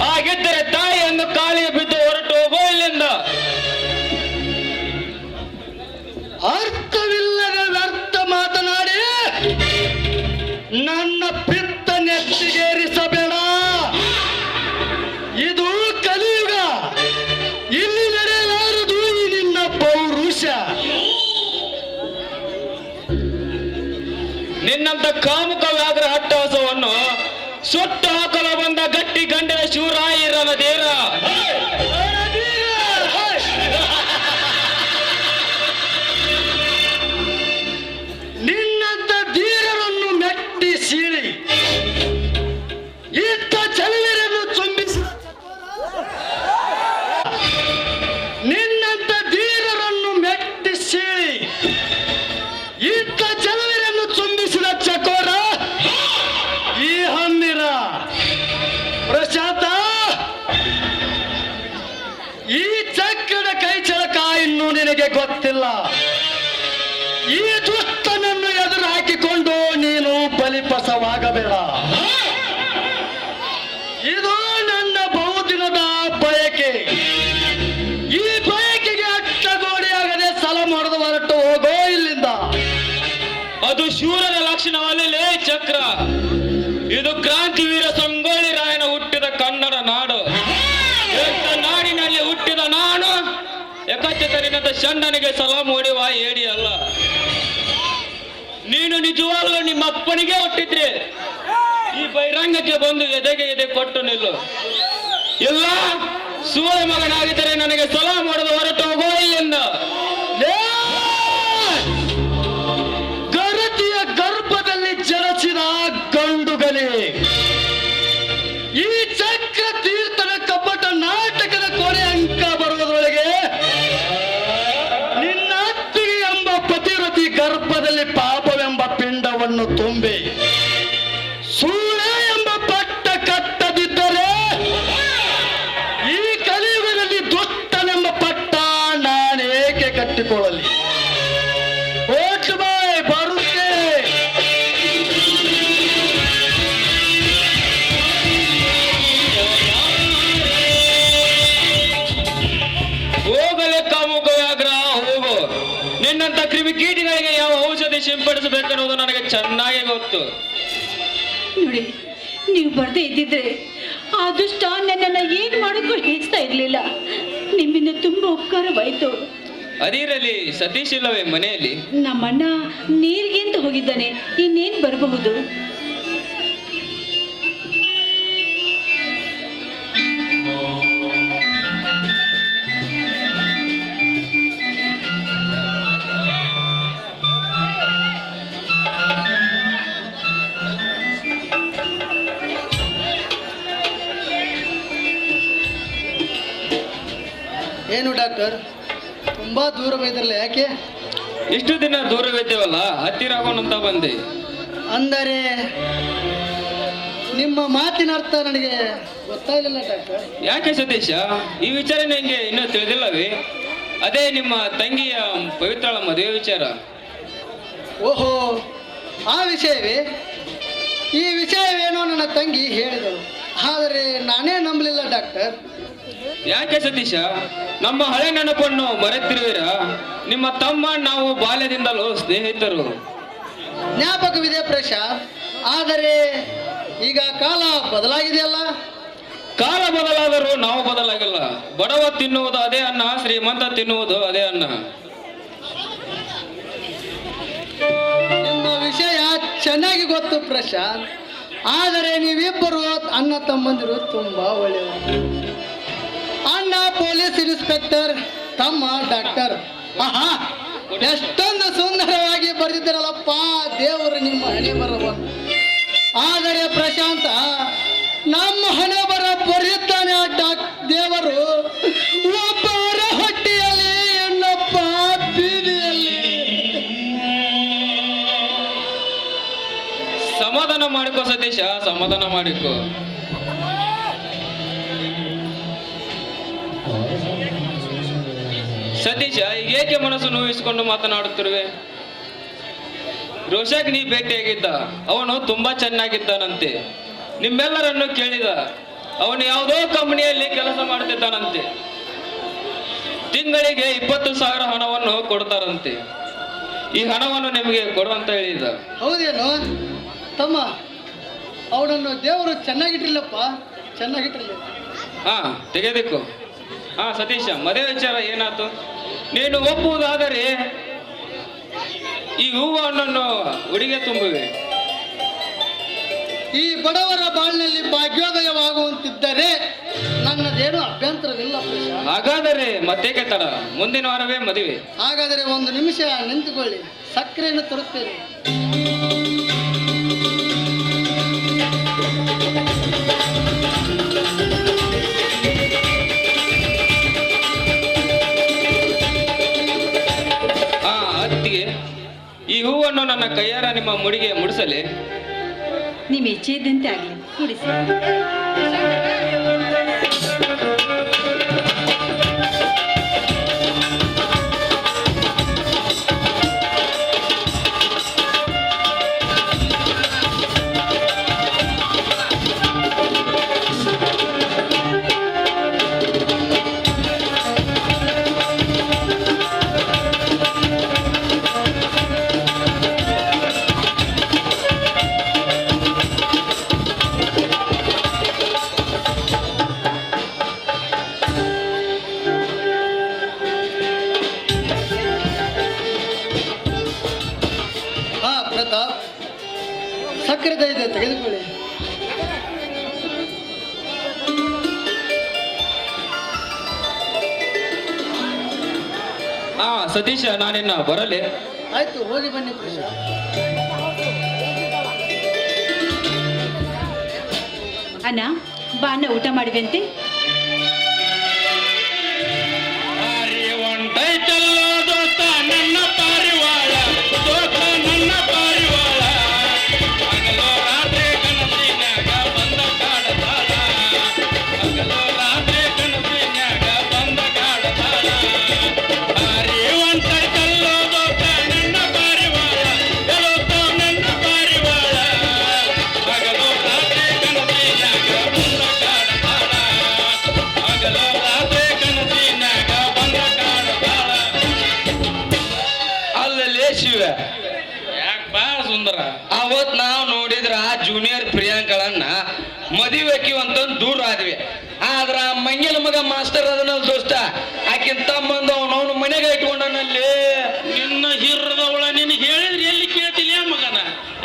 ಹಾಗಿದ್ದರೆ ತಾಯಿಯನ್ನು ಕಾಲಿಗೆ ಬಿದ್ದು ಹೊರಟು ಹೋಗೋ ಇಲ್ಲಿಂದ. ಅರ್ಥವಿಲ್ಲದ ವ್ಯರ್ಥ ಮಾತನಾಡಿ ನನ್ನ ಪಿತ್ತ ನೆತ್ತಿಗೇರಿಸಬೇಡ. ಇದು ಕಲಿಯುಗ, ಇಲ್ಲಿ ನಡೆಯಲಾರದು ಈ ನಿನ್ನ ಪೌರುಷ. ನಿನ್ನಂತ ಕಾಮುಕ ವ್ಯಾಘ್ರ ಹಟ್ಟವಾಸವನ್ನು ಸುಟ್ಟು ಹಾಕಲು ಬಂದ ಗಟ್ಟಿ ಗಂಡನ ಶಿವರಾಯಿರನ ದೇರ. ನಿನ್ನಂತ ಧೀರರನ್ನು ಮೆಟ್ಟಿ ಸೀಳಿ ಇತ್ತ ಚಲುವೆರನ್ನು ಚುಂಬಿಸಿ, ನಿನ್ನಂತ ಧೀರರನ್ನು ಮೆಟ್ಟಿ ಸೀಳಿ ಇತ್ತ ಚಲುವೆರನ್ನು ಚುಂಬಿಸಿದ ಚಕೋರ ಈ ಹಮ್ಮಿರ. ಪ್ರಶಾಂತ, ಈ ಚಕ್ರದ ಕೈ ಚಳಕ ಇನ್ನೂ ನಿನಗೆ ಗೊತ್ತಿಲ್ಲ. ಈ ದುಷ್ಟನನ್ನು ಎದುರು ಹಾಕಿಕೊಂಡು ನೀನು ಬಲಿಪಸವಾಗಬೇಡ. ಇದು ನನ್ನ ಬಹುದಿನದ ಬಯಕೆ. ಈ ಬಯಕೆಗೆ ಅಟ್ಟಗೋಡೆಯಾಗದೆ ಸಲ ಮಾಡಿದು ಹೊರಟು ಹೋಗೋ ಇಲ್ಲಿಂದ. ಅದು ಶೂರನ ಲಕ್ಷಣವಲ್ಲೇ ಚಕ್ರ. ಇದು ಕ್ರಾಂತಿವೀರ ಸಂಗೊಳ್ಳಿ ರಾಯನ ಹುಟ್ಟಿದ ಕನ್ನಡ ನಾಡು. ಇಂಥ ನಾಡಿನಲ್ಲಿ ಹುಟ್ಟಿದ ನಾನು ಏಕಚತರಿನಂತ ಷಂಡನಿಗೆ ಸಲಾಂ ಹೊಡೆಯುವ ಏಡಿ ಅಲ್ಲ. ನೀನು ನಿಜವಾಗಲೂ ನಿಮ್ಮ ಅಪ್ಪನಿಗೆ ಹುಟ್ಟಿದ್ದೆ ಬಹಿರಂಗಕ್ಕೆ ಬಂದು ಎದೆಗೆ ಎದೆ ಕೊಟ್ಟು ನಿಲ್ಲು. ಇಲ್ಲ ಸೂಳೆ ಮಗನಾಗಿದ್ದರೆ ನನಗೆ ಸಲಹೆ ಮಾಡಲು ಹೊರಟು ಹೋಗೋ ಇಲ್ಲಿಂದ. ಗರತಿಯ ಗರ್ಭದಲ್ಲಿ ಜರಚಿದ ಗಂಡುಗಲಿ, ಈ ಚಕ್ರ ತೀರ್ಥನ ಕಪಟ ನಾಟಕದ ಕೊನೆ ಅಂಕ ಬರುವುದರೊಳಗೆ ನಿನ್ನ ಅತ್ತಿಗೆ ಎಂಬ ಪತಿವ್ರತಿ ಗರ್ಭದಲ್ಲಿ ಪಾಪವೆಂಬ ಪಿಂಡವನ್ನು ತುಂಬಿ ಸೂಳೆ ಎಂಬ ಪಟ್ಟ ಕಟ್ಟದಿದ್ದರೆ ಈ ಕಲಿಯುಗದಲ್ಲಿ ದುಷ್ಟನೆಂಬ ಪಟ್ಟ ನಾನೇಕೆ ಕಟ್ಟಿಕೊಳ್ಳಲಿ? ಓಟು ಬಾಯ್ ಬರುತ್ತೆ. ಹೋಗಲೇ ಕಾಮುಕ ವ್ಯಾಘ್ರ ಹೋಗು. ನಿನ್ನಂತ ಕ್ರಿಮಿಕೀಟಿಗಳಿಗೆ ಯಾವ ಔಷಧಿ ಸಿಂಪಡಿಸಬೇಕನ್ನೋದು ನನಗೆ ಚೆನ್ನಾಗಿ ಗೊತ್ತು. ನೋಡಿ, ನೀವು ಬರ್ದೇ ಇದ್ದಿದ್ರೆ ಆ ದುಷ್ಟ ನನ್ನನ್ನ ಏನ್ ಮಾಡೋಕ್ಕೂ ಹೆಚ್ಚುತ್ತಾ ಇರ್ಲಿಲ್ಲ. ನಿಮ್ಮಿಂದ ತುಂಬಾ ಉಪಕಾರವಾಯ್ತು. ಅದಿರಲಿ, ಸತೀಶ್ ಇಲ್ಲವೇ ಮನೆಯಲ್ಲಿ? ನಮ್ಮಣ್ಣ ನೀರಿಗೆ ಅಂತ ಹೋಗಿದ್ದಾನೆ, ಇನ್ನೇನ್ ಬರಬಹುದು. ಏನು ಡಾಕ್ಟರ್, ತುಂಬಾ ದೂರ ಬೈದ್ರಲ್ಲ, ಯಾಕೆ? ಇಷ್ಟು ದಿನ ದೂರವಿದ್ದೇವಲ್ಲ, ಹತ್ತಿರ ಆಗೋಣಂತ ಬಂದೆ. ಅಂದರೆ ನಿಮ್ಮ ಮಾತಿನ ಅರ್ಥ ನನಗೆ ಗೊತ್ತಾಗಲಿಲ್ಲ ಡಾಕ್ಟರ್. ಯಾಕೆ ಸತೀಶ, ಈ ವಿಚಾರ ನಿಂಗೆ ಇನ್ನೂ ತಿಳಿದಿಲ್ಲವೇ? ಅದೇ ನಿಮ್ಮ ತಂಗಿಯ ಪವಿತ್ರಳ ಮದುವೆ ವಿಚಾರ. ಓಹೋ, ಆ ವಿಷಯವೇ? ಈ ವಿಷಯವೇನೋ ನನ್ನ ತಂಗಿ ಹೇಳಿದಳು, ಆದರೆ ನಾನೇ ನಂಬಲಿಲ್ಲ ಡಾಕ್ಟರ್. ಯಾಕೆ ಸತೀಶ, ನಮ್ಮ ಹಳೆ ನೆನಪನ್ನು ಮರೆತಿರುವಿರ? ನಿಮ್ಮ ತಮ್ಮ ನಾವು ಬಾಲ್ಯದಿಂದಲೂ ಸ್ನೇಹಿತರು. ಜ್ಞಾಪಕವಿದೆ ಪ್ರಶಾಂತ್, ಆದರೆ ಈಗ ಕಾಲ ಬದಲಾಗಿದೆಯಲ್ಲ. ಕಾಲ ಬದಲಾದರೂ ನಾವು ಬದಲಾಗಿಲ್ಲ. ಬಡವ ತಿನ್ನುವುದು ಅದೇ ಅನ್ನ, ಶ್ರೀಮಂತ ತಿನ್ನುವುದು ಅದೇ ಅನ್ನ. ನಿಮ್ಮ ವಿಷಯ ಚೆನ್ನಾಗಿ ಗೊತ್ತು ಪ್ರಶಾಂತ್, ಆದರೆ ನೀವಿಬ್ಬರು ಅಣ್ಣ ತಮ್ಮಂದಿರು ತುಂಬಾ ಒಳ್ಳೆಯವರು. ಅಣ್ಣ ಪೊಲೀಸ್ ಇನ್ಸ್ಪೆಕ್ಟರ್, ತಮ್ಮ ಡಾಕ್ಟರ್. ಆಹಾ, ಎಷ್ಟೊಂದು ಸುಂದರವಾಗಿ ಬರೆದಿದ್ದರಲ್ಲಪ್ಪ, ದೇವರು ನಿಮ್ಮ ಹಣೆ ಬರವ. ಆದರೆ ಪ್ರಶಾಂತ, ನಮ್ಮ ಹಣೆ ಬರ ಬರೆಯುತ್ತಾನೆ ಆ ದೇವರು ಒಬ್ಬರ ಹೊಟ್ಟೆಯಲ್ಲಿ, ಇನ್ನೊಬ್ಬ ಬೀದಿಯಲ್ಲಿ. ಸಮಾಧಾನ ಮಾಡಿಕೋ ಸತೀಶ, ಸಮಾಧಾನ ಮಾಡಿಕೋ. ಸತೀಶ, ಏಕೆ ಮನಸ್ಸು ನೋವಿಸಿಕೊಂಡು ಮಾತನಾಡುತ್ತಿರುವೆ? ರೋಷಾಗ್ನಿ ಭೇಟಿಯಾಗಿದ್ದ, ಅವನು ತುಂಬಾ ಚೆನ್ನಾಗಿದ್ದಾನಂತೆ. ನಿಮ್ಮೆಲ್ಲರನ್ನು ಕೇಳಿದ, ಅವನು ಯಾವುದೋ ಕಂಪನಿಯಲ್ಲಿ ಕೆಲಸ ಮಾಡುತ್ತಿದ್ದಾನಂತೆ. ತಿಂಗಳಿಗೆ 20,000 ಹಣವನ್ನು ಕೊಡ್ತಾರಂತೆ. ಈ ಹಣವನ್ನು ನಿಮಗೆ ಕೊಡುವಂತ ಹೇಳಿದ. ಹೌದೇನು ತಮ್ಮ? ಅವನನ್ನು ದೇವರು ಚೆನ್ನಾಗಿಟ್ಟಿರ್ಲಪ್ಪ, ಚೆನ್ನಾಗಿಟ್ಟಿರ್ಲಿ. ಹಾ, ತೆಗೆದಿಕ್ಕು. ಹಾ ಸತೀಶ, ಮದುವೆ ವಿಚಾರ ಏನಾಯ್ತು? ನೀನು ಒಪ್ಪುವುದಾದರೆ ಈ ಹೂವನ್ನು ಉಡಿಗೆ ತುಂಬುವೆ. ಈ ಬಡವರ ಬಾಳಿನಲ್ಲಿ ಭಾಗ್ಯೋದಯವಾಗುವಂತಿದ್ದರೆ ನನ್ನದೇನು ಅಭ್ಯಂತರವಿಲ್ಲ ಪ್ರಶಾಂತ್. ಹಾಗಾದರೆ ಮತ್ತೇಕೆ ತಡ? ಮುಂದಿನ ವಾರವೇ ಮದುವೆ. ಹಾಗಾದರೆ ಒಂದು ನಿಮಿಷ ನಿಂತುಕೊಳ್ಳಿ, ಸಕ್ಕರೆಯನ್ನು ತರುತ್ತೇನೆ. ಅತ್ತಿಗೆ, ಈ ಹೂವನ್ನು ನನ್ನ ಕೈಯಾರ ನಿಮ್ಮ ಮುಡಿಗೆ ಮುಡಿಸಲಿ. ನಿಮ್ಮ ಇಚ್ಛೆ ಇದ್ದಂತೆ ಆಗಲಿ, ಕುಡಿಸಿ. ಪ್ರತಾಪ್, ಸಕ್ಕರೆ ಇದೆ, ತೆಗೆದುಕೊಳ್ಳಿ. ಹಾ ಸತೀಶ ನಾನಿನ್ನ ಬರಲಿ. ಆಯ್ತು, ಹೋಗಿ ಬನ್ನಿ ಪ್ರಶಾಂತ್. ಅಣ್ಣ ಬಾ ಅಣ್ಣ, ಊಟ ಮಾಡಿದಂತೆ. ಅವತ್ ನಾವು ನೋಡಿದ್ರ ಜೂನಿಯರ್ ಪ್ರಿಯಾಂಕಳನ್ನ ಮದುವೆಕ್ಕಿ ಅಂತಂದು ದೂರ ಆದ್ವಿ. ಆದ್ರ ಮಂಗಲ ಮಗ ಮಾಸ್ಟರ್ ಅದನ್ನ ದೋಸ್ತ ಆಕಿನ್ ತಮ್ಮಂದು ಅವನವನು ಮನೆಗೆ ಇಟ್ಕೊಂಡನಲ್ಲಿ. ನಿನ್ನ ಹಿರದವಳ ನಿನ್ ಹೇಳಿದ್ರೆ ಎಲ್ಲಿ ಕೇಳ್ತಿಲ್ಲ ಮಗನ.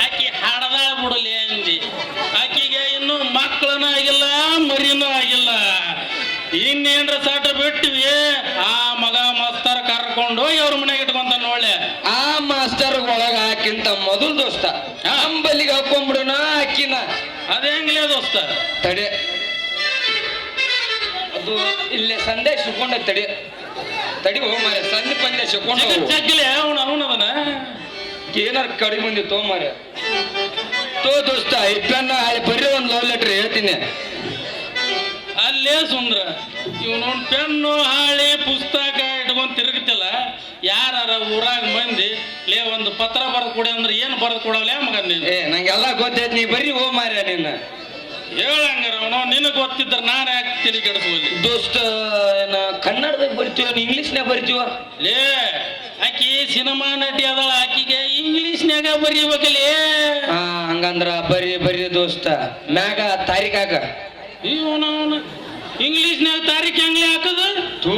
ಆಕಿ ಹಾಡದಾಳ ಬಿಡಲಿ ಅಂದಿ. ಆಕಿಗೆ ಇನ್ನು ಮಕ್ಕಳನ ಆಗಿಲ್ಲ, ಮರಿನೂ ಆಗಿಲ್ಲ. ಇನ್ನೇನ್ರ ಸಾಟ ಬಿಟ್ಟಿವಿ. ಆ ಮಗ ಮಾಸ್ತರ್ ಕರ್ಕೊಂಡು ಅವ್ರ ಮನೆಗೆ ಇಟ್ಕೊಂತಾನ ಒಳ್ಳೆ. ಆ ಮಾಸ್ಟರ್ ಒಳಗ ಆಕಿಂತ ಮೊದಲು ದೋಸ್ತ ಅಂಬಲ್ಲಿಗೆ ಹಾಕೊಂಡ್ಬಿಡೋಣ ಆಕಿನ. ಅದೇ ಹೆಂಗ್ಲೇ ದೋಸ್ತ ತಡೆ, ಅದು ಇಲ್ಲೇ ಸಂದೇಶ ಸಿಕ್ಕೊಂಡ ತಡಿ ತಡಿ ಹೋಗ ಮಾರ. ಸಂಧಿ ಪಂದ್ಯ ಸಿಕ್ಕೊಂಡು ಜಗ್ಗಿಲೆ ಅವನದನ ಏನಾರ ಕಡಿಮೆ ಮಂದಿ ತೋಮಾರ ತೋ ದೋಸ್ತ. ಇಪ್ಪನ್ನ ಬರೀ ಒಂದು ಲವ್ ಲೆಟರ್ ಹೇಳ್ತೀನಿ. ಅಲ್ಲೇ ಸುಂದ್ರ ಇವನು ಪೆನ್ನು ಹಾಳಿ ಪುಸ್ತಕ ಇಟ್ಕೊಂಡ್ ತಿರುಗ್ತಿಲ್ಲ. ಯಾರ ಊರಾಗ ಮಂದಿ ಲೇ ಒಂದು ಪತ್ರ ಬರೆದು ಕೊಡಿ ಅಂದ್ರೆ ಏನು ಬರೆದು ಕೊಡವಲ್ಲ ಮಗ ನೀನು? ನಂಗೆಲ್ಲ ಗೊತ್ತೈತಿ, ನೀ ಬರೀ ಹೋ ಮಾರ. ನಿನ್ನ ಹೇಳಂಗಾರ ಅವನು ನಿನಗೆ ಗೊತ್ತಿದ್ರೆ ನಾನು ಯಾಕೆ ತಲೆ ಕೆಡಿಸುವಲ್ಲಿ? ದೋಸ್ತ ಕನ್ನಡದಾಗ ಬರಿತೀವ, ಇಂಗ್ಲಿಷ್ನಾಗ ಬರಿತೀವ? ಲೇ ಆಕಿ ಸಿನಿಮಾ ನಟಿ ಅದಳ, ಆಕಿಗೆ ಇಂಗ್ಲಿಷ್ನ್ಯಾಗ ಬರೀಬೇಕಲ್ಲಿ. ಹಂಗಂದ್ರ ಬರೀ ಬರೀ ದೋಸ್ತ. ಮ್ಯಾಗ ತಾರೀಕಾಗ ಇವನವನು ಇಂಗ್ಲಿಷ್ನ್ಯಾಗ ತಾರೀಖ್ ಹೆಂಗ್ಲಿ ಹಾಕದ? ತೂ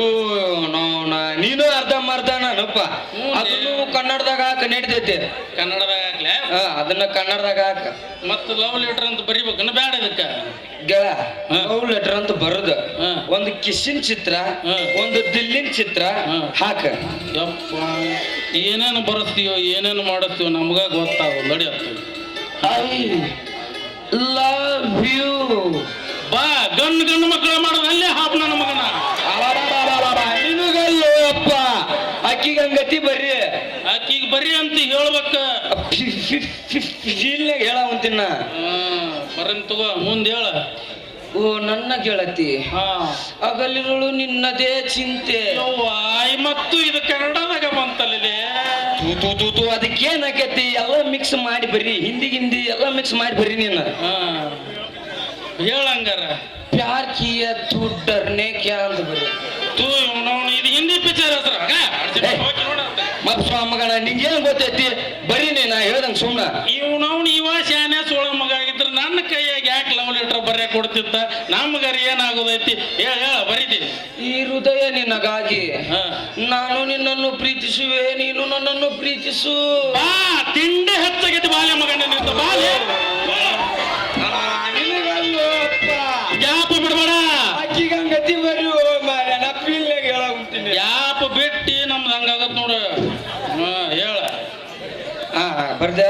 ನೋನ ನೀನು ಅರ್ಧ ಮರ್ಧ ನಾನಪ್ಪ. ಅದನ್ನು ಕನ್ನಡದಾಗ ಹಾಕ ನಡಿತೈತಿ. ಕನ್ನಡದಾಗ ಹಾಕ್ಲೆ? ಅದನ್ನ ಕನ್ನಡದಾಗ ಹಾಕ. ಮತ್ತ ಲವ್ ಲೆಟರ್ ಅಂತ ಬರಿಬೇಕನ್ನ ಬ್ಯಾಡ ಇದಕ್ಕ ಗೆಳ. ಲವ್ ಲೆಟರ್ ಅಂತ ಬರುದ ಒಂದು ಕಿಶಿನ್ ಚಿತ್ರ, ಒಂದು ದಿಲ್ಲಿನ ಚಿತ್ರ ಹಾಕ. ಯಪ್ಪ ಏನೇನು ಬರಸ್ತೀವೋ ಏನೇನು ಮಾಡಿಸ್ತೀವೋ ನಮ್ಗ ಗೊತ್ತಾಗಲ್ಲ. ನಡಿಯತ್ತ ಐ ಲವ್ ಯು. ಬಾ ಗಂಡು ಮಕ್ಕಳ ಮಾಡೋದು ಅಲ್ಲೇ ಹಾಪ್ ನನ್ನ ಮಗನ. ನಿನಗಲ್ಲೋ ಅಪ್ಪ, ಅಕ್ಕಿಗೆ ಹಂಗತಿ ಬರ್ರಿ. ಆಕಿಗೆ ಬರ್ರಿ ಅಂತ ಹೇಳ್ಬೇಕ. ಹೇಳವಂತಿನ ಬರನ್ ತಗೋ ಮುಂದೆ ಹೇಳ. ಓ ನನ್ನ ಗೆಳತಿ, ಅಗಲಿರುಳು ನಿನ್ನದೇ ಚಿಂತೆ. ಮತ್ತು ಇದು ಕನ್ನಡದಾಗ ಬಂತಲ್ಲೇ. ತೂ ಅದಕ್ಕೇನಾಕೈತಿ? ಎಲ್ಲ ಮಿಕ್ಸ್ ಮಾಡಿ ಬರ್ರಿ, ಹಿಂದಿ ಎಲ್ಲ ಮಿಕ್ಸ್ ಮಾಡಿ ಬರ್ರಿ. ನೀನು ಹೇಳಂಗಾರ ಪ್ಯಾರ್ ಕಿಯ ತೂ ಡರ್ನೆ ಕ್ಯಾ ಅಂತ ಬರ್ರಿ. ತೂ ಇದು ಹಿಂದಿ ಪಿಕ್ಚರ್ ಹೆಸರು ಮಗನ ನಿಂಗೇನು ಗೊತ್ತೈತಿ? ಬರೀ ನಾ ಹೇಳ್ದಂಗ ಸುಮ್ನ. ಇವ ಶಾನೆ ಸೋಳ ಮಗ ಆಗಿದ್ರ ನನ್ನ ಕೈಯಾಗ ಯಾಕೆ ಲವ್ ಲೆಟರ್ ಬರ್ಯಾಕ ಕೊಡ್ತಿದ್ದ? ನಮ್ಗಾರ ಏನಾಗೋದೈತಿ ಹೇಳ ಬರೀತೀನಿ. ಈ ಹೃದಯ ನಿನಗಾಗಿ ನಾನು ನಿನ್ನನ್ನು ಪ್ರೀತಿಸುವೆ, ನೀನು ನನ್ನನ್ನು ಪ್ರೀತಿಸು. ಬಾ ತಿಂಡಿ ಹೆಚ್ಚಾಗೈತಿ ಬಾಲ್ಯ ಮಗನ ನಿಂತ ಬಾಲ್ಯ. ಯಾಪ ಬಿಡ್ಬೇಡ, ಅಕ್ಕಿಗಂಗತಿ ಬರೀ ನಪ್ಪಿಲ್ಲಾಗ ಹೇಳಾಗುತ್ತೀನಿ. ಯಾಪ ಬಿಟ್ಟಿ ನಮ್ದು ಹಂಗಾಗತ್ ನೋಡು. ಹೇಳ ಬರ್ದ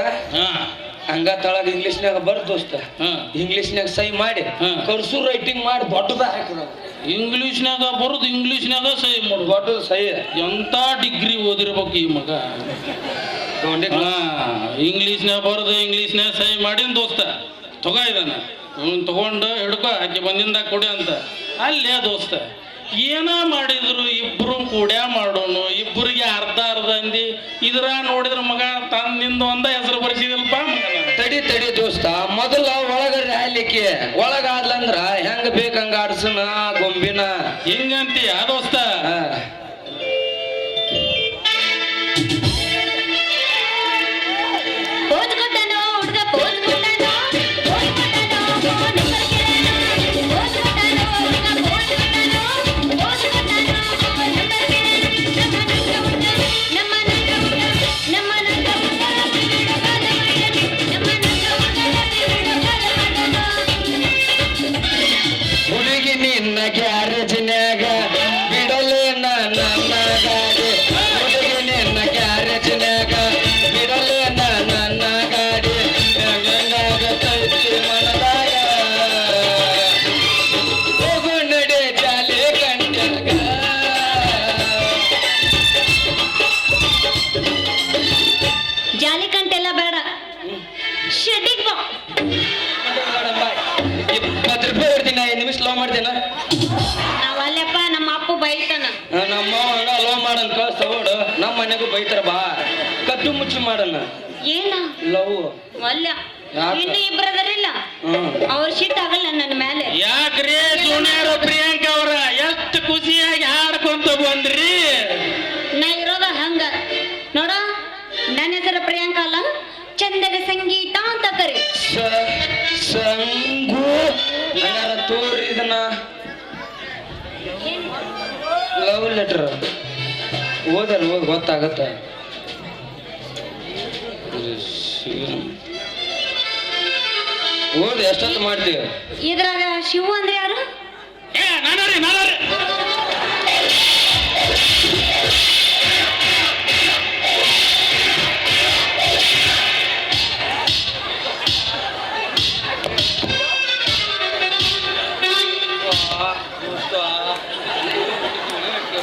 ಹಂಗ ತಳಗ ಇಂಗ್ಲಿಷ್ನಾಗ ಬರ್ ದೋಸ್ತ. ಇಂಗ್ಲಿಷ್ನಾಗ ಸೈ ಮಾಡಿ ಕರ್ಸು ರೈಟಿಂಗ್ ಮಾಡಿ ದೊಡ್ಡದ ಹಾಕಿದ. ಇಂಗ್ಲಿಷ್ನಾಗ ಬರುದು ಇಂಗ್ಲಿಷ್ನಾಗ ಸೈ ಮಾಡು. ದೊಡ್ಡ ಸೈ ಎಂತ ಡಿಗ್ರಿ ಓದಿರ್ಬೇಕು ಈ ಮಗ. ಇಂಗ್ಲಿಷ್ನಾಗ ಬರುದು ಇಂಗ್ಲಿಷ್ನಾಗ ಸೈ ಮಾಡಿನ ದೋಸ್ತ ತಗೋ ಇದಾನ. ತಗೊಂಡು ಹಿಡ್ಕೊ ಆಕೆ ಬಂದಿಂದಾಗ ಕೊಡಿ ಅಂತ. ಅಲ್ಲೇ ದೋಸ್ತ ಏನ ಮಾಡಿದ್ರು ಇಬ್ರು ಕೂಡ್ಯಾ ಮಾಡೋನು, ಇಬ್ಬರಿಗೆ ಅರ್ಧ ಅಂದಿ. ಇದ್ರ ನೋಡಿದ್ರ ಮಗ ತನ್ನಿಂದ ಒಂದ ಹೆಸರು ಬರ್ಸಿದಲ್ಪ ಮಗನ. ತಡಿ ದೋಸ್ತ, ಮೊದಲ ಒಳಗ ರಾಯಲಿಕ್ಕೆ ಒಳಗಾದ್ಲಂದ್ರ ಹೆಂಗ ಬೇಕಂಗ ಆಡ್ಸನ ಗೊಂಬಿನ ಹಿಂಗಂತೀಯ ದೋಸ್ತ? ಹುಡುಗಿ ನಿನ್ನ ಗ್ಯಾರೇಜ್ನ್ಯಾಗ ಬಿಡಲೆ ನನ್ನ ಶೆಡ್ಡಿಗೆ ಬಾ. 20 ರೂಪಾಯಿ ಹೊಡ್ತೀನಿ, 5 ನಿಮಿಷ ಲವ್ ಮಾಡ್ತೀನ. ನಾವಲ್ಲಪ್ಪ, ನಮ್ಮ ಅಪ್ಪ ಬೈತಾನ. ನಮ್ಮ ಹಂಗ ಲವ್ ಮಾಡನ್ ಕಳ್ಸ ಓಡು. ನಮ್ಮ ಮನೆಗೂ ಬೈತಾರ ಬಾ. ಕದ್ದು ಮುಚ್ಚಿ ಮಾಡಣ ಏನ ಲವ್. ಅಲ್ಲ, ಯಾಕ? ಇನ್ನು ಇಬ್ಬರದರಿಲ್ಲ, ಅವ್ರ ಶಿಟ್ ಆಗಲ್ಲ ನನ್ನ ಮೇಲೆ. ಯಾಕ್ರಿ ಜೂನಿಯರ್ ಪ್ರಿಯಾಂಕ ಅವ್ರ ಎಷ್ಟು ಖುಷಿಯಾಗಿ ಹಾಡ್ಕೊಂತ ಬಂದ್ರಿ. ನಾ ಇರೋದ ಹಂಗ ನೋಡ. ನನ್ನ ಹೆಸರು ಪ್ರಿಯಾಂಕಾ ಅಲ್ಲ, ಚಂದದ ಸಂಗೀತ ಅಂತ ಕರಿ. ಸಂಗು ಹಂಗಾರ ತೋರಿ ಇದನ್ನ ಲವ್ ಲೆಟರ್ ಓದಲ್ ಓದ್ ಗೊತ್ತಾಗತ್ತ. ಓದ್ ಎಷ್ಟೊತ್ತು ಮಾಡ್ತೀವಿ. ಇದ್ರಾಗ ಶಿವು ಅಂದ್ರೆ ಯಾರು? ಏ ನಾನರಿ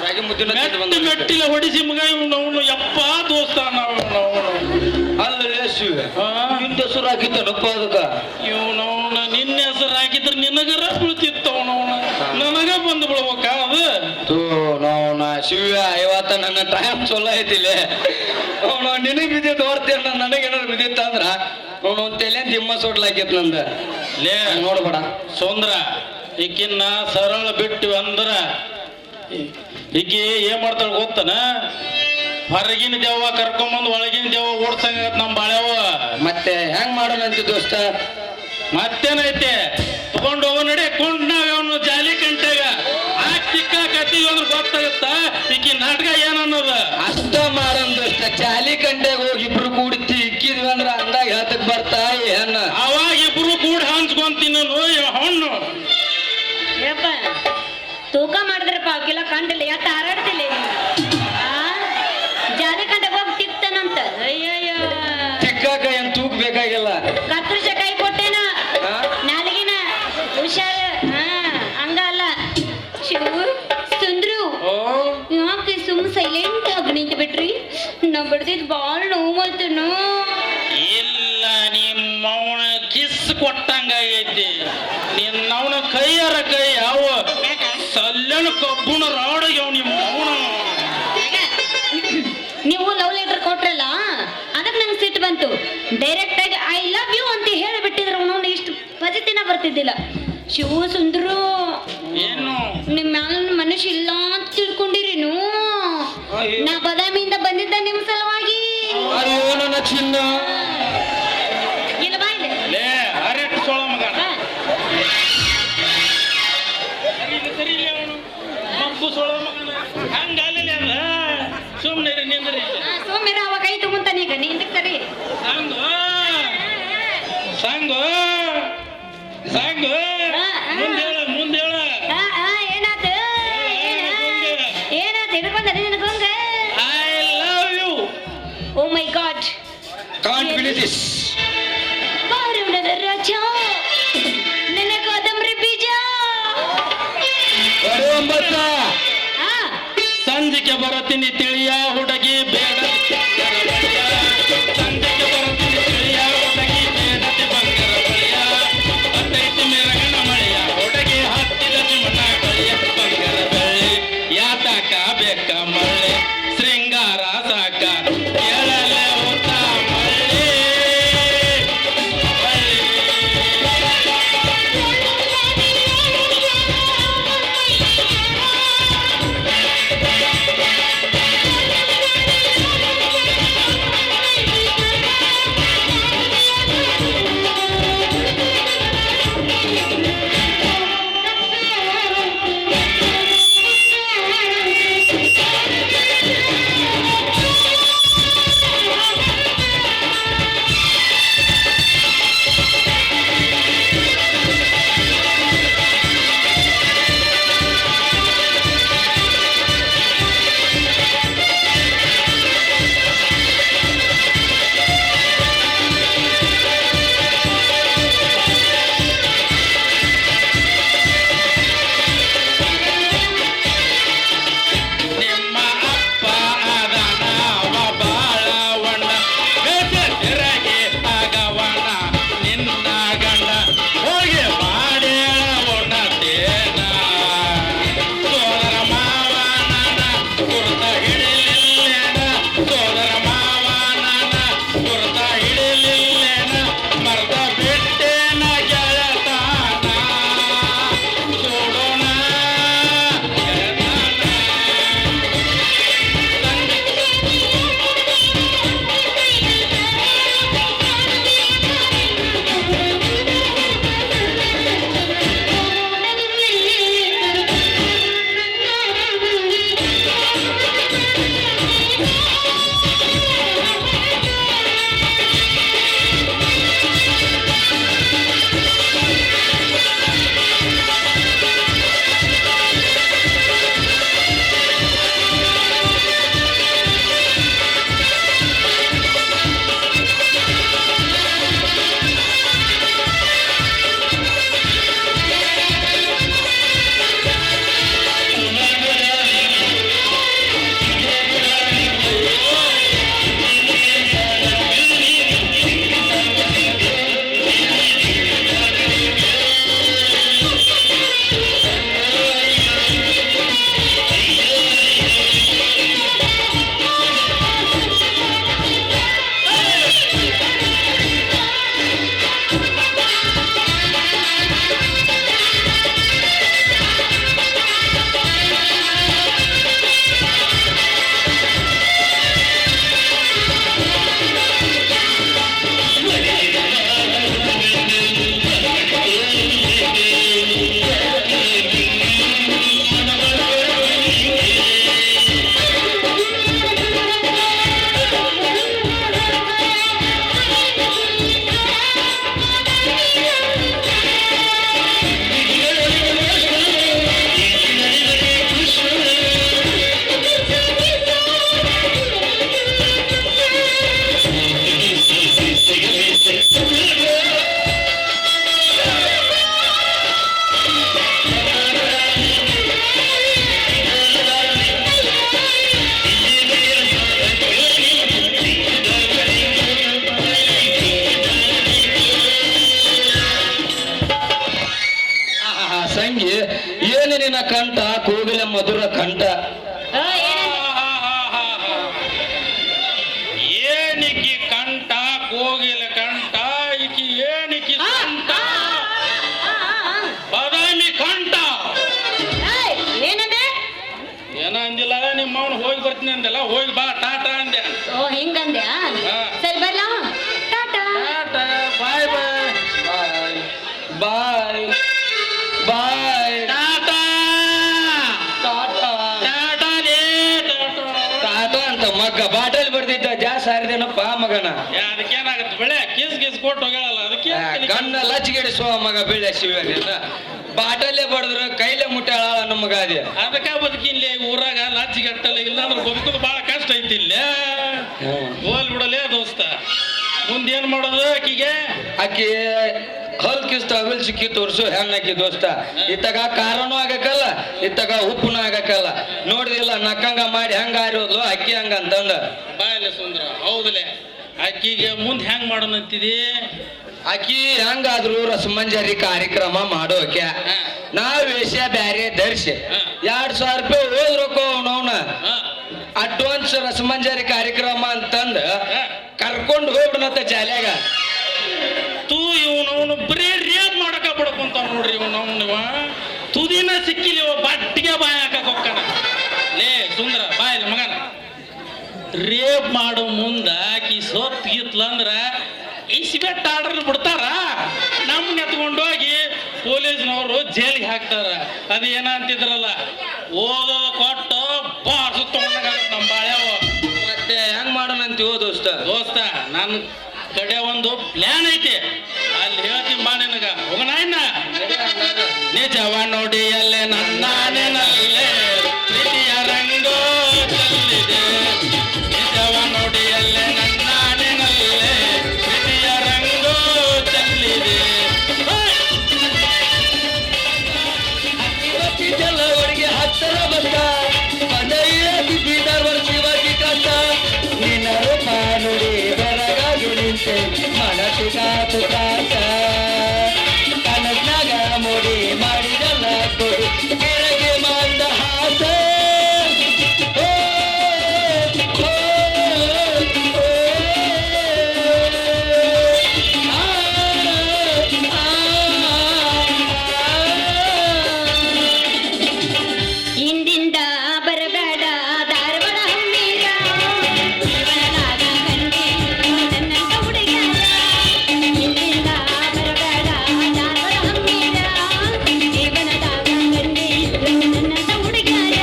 ರಾಗಿ ಮುದ್ದಿನ ಮೆಟ್ಟಿಲ ಹೊಡಿಸಿ ಮಗ ಇವನು ಯಪ್ಪ ದೋಸ್ತ ನಾವು ಅಲ್ಲ ಶಿವ ನಿನ್ನ ಹೆಸರು ಹಾಕಿದ್ದನಪ್ಪ ಅದಕ್ಕ. ಇವನವನ ನಿನ್ನ ಹೆಸರು ಹಾಕಿದ್ರೆ ನಿನಗರ ಬೀಳ್ತಿತ್ತವನವನ, ನನಗ ಬಂದು ಬಿಡ್ಬೇಕ ಅದು. ನಾವು ಶಿವ ಇವತ್ತ ನನ್ನ ಟೈಮ್ ಚಲೋ ಐತಿಲ್ಲ. ಅವನು ನಿನಗ್ ಬಿದ್ದಿತ್ತು ಹೊರ್ತೇನ, ನನಗೇನಾದ್ರು ಬಿದ್ದಿತ್ತ ಅಂದ್ರ ಅವನು ಒಂದ್ ತಲೆ ದಿಮ್ಮ ಸೋಟ್ಲಾಕಿತ್ ನಂದ. ಲೇ ನೋಡ್ಬೇಡ ಸುಂದ್ರ, ಈಕಿನ್ನ ಸರಳ ಬಿಟ್ಟು ಅಂದ್ರ ಈಕಿ ಏನ್ ಮಾಡ್ತಾಳ ಗೊತ್ತನ? ಹೊರಗಿನ ದೇವ ಕರ್ಕೊಂಬಂದು ಒಳಗಿನ ದೇವ ಓಡ್ಸಂಗ ನಮ್ ಬಾಳೆವ. ಮತ್ತೆ ಹೆಂಗ್ ಮಾಡೋಣ ಅಂತ ದೋಸ್ತ? ಮತ್ತೇನೈತೆ ತಗೊಂಡು ಹೋಗ ನಡಿ ಕೊಂಡ್ನಾಗ ಅವನು ಜಾಲಿ ಕಂಟಾಗ ಚಿಕ್ಕ ಕತ್ತಿ ಅಂದ್ರೆ ಗೊತ್ತಾಗತ್ತ ಈಕಿ ನಾಟಕ ಏನನ್ನೋದ. ಅಷ್ಟ ಮಾಡನ್ ದೋಸ್ತ. ಚಾಲಿ ಕಂಡೆಗೆ ಹೋಗಿ ಇಬ್ರು ಕೂಡಿ ತಿಕ್ಕಿದ್ವಿ ಅಂದ್ರ ಅಂದಾಗ ಹೇಳ್ತಕ್ ಬರ್ತಾ ಏನ? ಅವಾಗ ಇಬ್ರು ಕೂಡ ಹಂಚ್ಕೊಂತೀನಿ ಹಣ್ಣು. ಯಪ್ಪ, ತೂಕ ಮಾಡಿದ್ರಪ್ಪ ಅವಕ್ಕೆಲ್ಲ ಕಂಡಿಲ್ಲ, ಯಾಕೆ ಹಾರಾಡ್ತಿಲ್ಲ? ಜಾಲಿ ಕಂಡಾಗ ಹೋಗಿ ತಿಕ್ತಾನಂತ. ಅಯ್ಯಯ್ಯ, ತಿಕ್ಕಾಕ ಏನ್ ತೂಕ ಬೇಕಾಗಿಲ್ಲ. ಕತ್ತರಿಸ ಕೈ ಕೊಟ್ಟೇನ ನಾಲಿಗಿನ ಹುಷಾರ. ಹಂಗ ಅಲ್ಲ ಶಿವು. ಸುಂದ್ರು, ಯಾಕೆ ಸುಮ್ ಸೈಲೆಂಟ್ ಆಗಿ ನಿಂತು ಬಿಟ್ರಿ? ನಾ ಬಿಡ್ದಿದ್ ಬಾಳ್ ನೋವು ಮಾಡ್ತೇನು? ಇಲ್ಲ, ನಿಮ್ಮವನ ಕಿಸ್ ಕೊಟ್ಟಂಗ ಆಗೈತಿ. ನಿನ್ನವನ ಕೈಯಾರ ಕೈ ಯಾವ ಸಲ್ಯನ ಕಬ್ಬುಣ ರಾಡಿಗೆ ಅವ್ ನಿಮ್ಮ ಅವನ. ನೀವು ಲವ್ ಲೆಟರ್ ಕೊಟ್ರಲ್ಲ, ಅದಕ್ಕೆ ನಂಗೆ ಸಿಟ್ಟು ಬಂತು. ಡೈರೆಕ್ಟ್ ಆಗಿ ಐ ಲವ್ ಯು ಅಂತ ಹೇಳಿಬಿಟ್ಟಿದ್ರೆ ಅವನು ಇಷ್ಟು ಪಜಿತಿನ ಬರ್ತಿದ್ದಿಲ್ಲ. ಶಿವು ಸುಂದ್ರು, ಏನು ನಿಮ್ ಮ್ಯಾಲ ಮನುಷ್ಯ ಇಲ್ಲ ಅಂತ ತಿಳ್ಕೊಂಡಿರೇನು? ನಾ ಬದಾಮಿಯಿಂದ ಬಂದಿದ್ದ ನಿಮ್ ಸಲುವಾಗಿ. ಅಯ್ಯೋ ನನ್ನ ಚಿನ್ನ. ಇಲ್ಲ ಬಾ ಇಲ್ಲಿ. ಲೇ ಅರೆಟ್ ಸೋಳ ಮಗನ ಸರಿ ಅವನು ಮಬ್ಬು ಸೋಳ ಮಗನ ಹಂಗಲ್ಲ ಅಲ್ಲ. ಸುಮ್ಮನೆ ನಿಂದ್ರಿ. ಸೋಮ್ಯರ ಅವ ಕೈ ತಗೊಂತಾನೆ ಈಗ ನಿಂದಕ್ಕೆ ಸರಿ. ಸಾಂಗು ಸಾಂಗು ಸಾಂಗು ಮುಂದೇಳ ಏನಾತ ಹಿಡ್ಕೊಂಡ ನಿನಗೊಂಗ. I love you. Oh my god, can't believe this. ಬಾರುಣದ ರಾಜ, ನನ್ನ ಕಾದಂಬರಿ ಬೀಜ. ಒಂಬತ್ತ ಸಂಜಿಕೆ ಬರತೀನಿ ತಿಳಿಯ ಹುಡುಗಿ ಬೇಡ. ಸಂಜಿಕೆ ಬರತೀನಿ ತಿಳಿಯ ಹುಡುಗಿ ಬೇಡತಿ ಬಂಗಾರ ಬಳಿಯ. ಹತ್ತೈತಿ ಮೆರಗಣ ಮಳೆಯ ಹುಡುಗಿ ಹತ್ತಿದ ಚಿಮಟ ಕಳಿಯ ಬಂಗಾರ ಬೆಳ್ಳಿ. ಯಾತಕ ಬೇಕ ಮಳ್ಳಿ ಶೃಂಗಾರ ಸಾಕ ಕೇಳಲೆ ಹೊತ್ತ ಮಳ್ಳಿ. ಕಂಠ ಕೋಗಿಲೆ ಮಧುರ ಕಂಠ. ಏನಿಕಿ ಕಂಠ ಕೋಗಿಲ ಕಂಠ ಈಕಿ ಏನಿಕಿ ಕಂಠ ಬಾದಾಮಿ ಕಂಠ. ಏನಂದೆ? ಏನ ಅಂದಿಲ್ಲ, ನಿಮ್ಮ ಅವನು ಹೋಗಿ ಬರ್ತೀನಿ ಅಂದಲ್ಲ, ಹೋಗಿ ಬಾ ಟಾಟಾ ಅಂದೆ. ಓ ಹಿಂಗಂದ್ಯಾ? ಸರಿ ಬರ್ಲಾ? ಟಾಟಾ. ಟಾಟಾ ಬಾಯ್ ಬಾಯ್ ಬಾಯ್ ಬಾಯ್ ಟಾಟಾ ಟಾಟಾ ಟಾಟಾ ಲೇ ಟಾಟಾ. ಟಾಟಾ ಅಂತ ಮಗ್ಗ ಬಾಟಲ್ ಬರ್ದಿದ್ದ ಜಾಸ್ತಿ ಹಾರಿದೇನಪ್ಪ ಮಗನ. ಅದಕ್ಕೇನಾಗತ್ತೆ ಬೆಳೆ ಕಿಸ್ ಕಿಸ್ ಕೊಟ್ಟು ಹೋಗ್ಯಾಳಲ್ಲ ಅದಕ್ಕೆ ಗಂಡ ಲಚ್ಚಿಗೆಡಿಸುವ ಮಗ ಬೀಳೆ ಶಿವನ ಬಾಟಲ್ಲೇ ಬಡದ್ರ ಕೈಲೇ ಮುಟ್ಟಾಳ ನಮ್ಮ ಮಗ ಅದೇ. ಅದಕ್ಕ ಬದುಕಿನ್ಲೇ ಊರಾಗ ಲಾಚಿಗಟ್ಟಲ್ಲ, ಇಲ್ಲಾಂದ್ರೆ ಬದುಕೋದು ಬಹಳ ಕಷ್ಟ ಐತಿ ಇಲ್ಲೇ. ಹೋಲ್ ಬಿಡಲೇ ದೋಸ್ತ, ಮುಂದೇನ್ ಮಾಡೋದು ಆಕಿಗೆ? ಆಕಿ ಹಲ್ ಕಿಸ್ತ ಅಗಲ್ ಸಿಕ್ಕಿ ತೋರ್ಸು ಹೆಣ್ಣಾಕಿ ದೋಸ್ತ. ಇತ್ತಾಗ ಖಾರನೂ ಆಗಕ್ಕಲ್ಲ, ಇತ್ತಾಗ ಉಪ್ಪುನೂ ಆಗಕ್ಕಲ್ಲ. ನೋಡಿದಿಲ್ಲ ನಕ್ಕಂಗ ಮಾಡಿ ಹೆಂಗ ಆರಿರೋದ್ಲು ಅಕ್ಕಿ ಹಂಗ ಅಂತಂದ. ಬಾಯಲೆ ಸುಂದ್ರ ಹೌದಲೇ, ಆಕಿಗೆ ಮುಂದ್ ಹೆಂಗ್ ಮಾಡೋಣಂತಿದಿ? ಆಕಿ ಹೆಂಗಾದ್ರು ರಸಮಂಜರಿ ಕಾರ್ಯಕ್ರಮ ಮಾಡೋಕೆ ನಾವ್ ವೇಷ ಬ್ಯಾರೆ ಧರಿಸಿ 2,000 ರೂಪಾಯಿ ಹೋದ್ರಕ್ಕೋ ಅವನವನ ಅಡ್ವಾನ್ಸ್ ರಸಮಂಜರಿ ಕಾರ್ಯಕ್ರಮ ಅಂತಂದ ಕರ್ಕೊಂಡು ಹೋಗ್ಬಿಡತ್ತ ಜಾಲ್ಯಾಗ. ತೂ ಇವನವನು ಬರೀ ರೇಪ್ ಮಾಡಕ ಬಿಡಕೊಂತ ನೋಡ್ರಿ ಇವನವನಿವ ತುದಿನ ಸಿಕ್ಕಿಲಿ ಬಟ್ಟಿಗೆ ಬಾಯ್ ಹಾಕಕ್ ಹೋಗ್ತಾನ. ಲೇ ಸುಂದ್ರ ಬಾಯ್ ಮಗನ, ರೇಪ್ ಮಾಡೋ ಮುಂದ ಆಕಿ ಸೊತ್ ಗಿತ್ಲಂದ್ರ ಇಸ್ಬೆಟ್ ಆರ್ಡರ್ ಬಿಡ್ತಾರ, ನಮ್ಮನ್ನ ಎತ್ಕೊಂಡೋಗಿ ಪೊಲೀಸ್ನವರು ಜೈಲಿಗೆ ಹಾಕ್ತಾರ. ಅದು ಏನ ಅಂತಿದ್ರಲ್ಲ, ಓದೋ ಕೊಟ್ಟು ಬಾರ್ಸು ತಗೊಂಡಾಗತ್ತೆ ನಮ್ಮ ಬಾಳ್ಯಾವ. ಮತ್ತೆ ಹೆಂಗ್ ಮಾಡೋಣಂತೀವೋ ದೋಸ್ತ? ದೋಸ್ತ ನನ್ನ ಕಡೆ ಒಂದು ಪ್ಲಾನ್ ಐತಿ, ಅಲ್ಲಿ ಹೇಳ್ತೀನಿ ಬಾ ನಿನಗ. ಹೋಗೋಣ ಇನ್ನ. ನಿಜವ ನೋಡಿ ಅಲ್ಲೇ ನನ್ನಲ್ಲೇ ಪ್ರೀತಿಯ ರಂಗೋ ಚೆಲ್ಲಿದೆ. ನಿಜವ ನೋಡಿ ಅಲ್ಲೇ ನನ್ನಲ್ಲೇ ಪ್ರೀತಿಯ ರಂಗೋ ಚೆಲ್ಲಿದೆ. ಜಲವರಿಗೆ ಹತ್ತರ ಬಂದ ಶಿವಾಜಿ ಕಂದ ನಿನ್ನ ರೂಪ ನುಡಿ ಬೆರಗಾಗಿ ನಿಂತೆ ಮನಸ್ಸಿಗಾತು ಕಾತ ಕನಸ್ನಾಗ ಮುಡಿ ಮಾಡಿದಲ್ಲ ಕೊಡಿ ಕೆಳಗೆ ಮಂದ ಹಾಸ. ಹಿಂದಿಂದ ಬರಬೇಡ ಧಾರವಾಡ ಹಮ್ಮಿರ, ಜೀವನದಾಗ ಕಂಡಿ ನನ್ನ ಹುಡುಗ್ಯಾರ. ಹಿಂದಿಂದ ಬರಬೇಡ ಧಾರವಾಡ ಹಮ್ಮಿರ, ಜೀವನದಾಗ ಕಂಡಿ ನನ್ನ ಹುಡುಗ್ಯಾರ.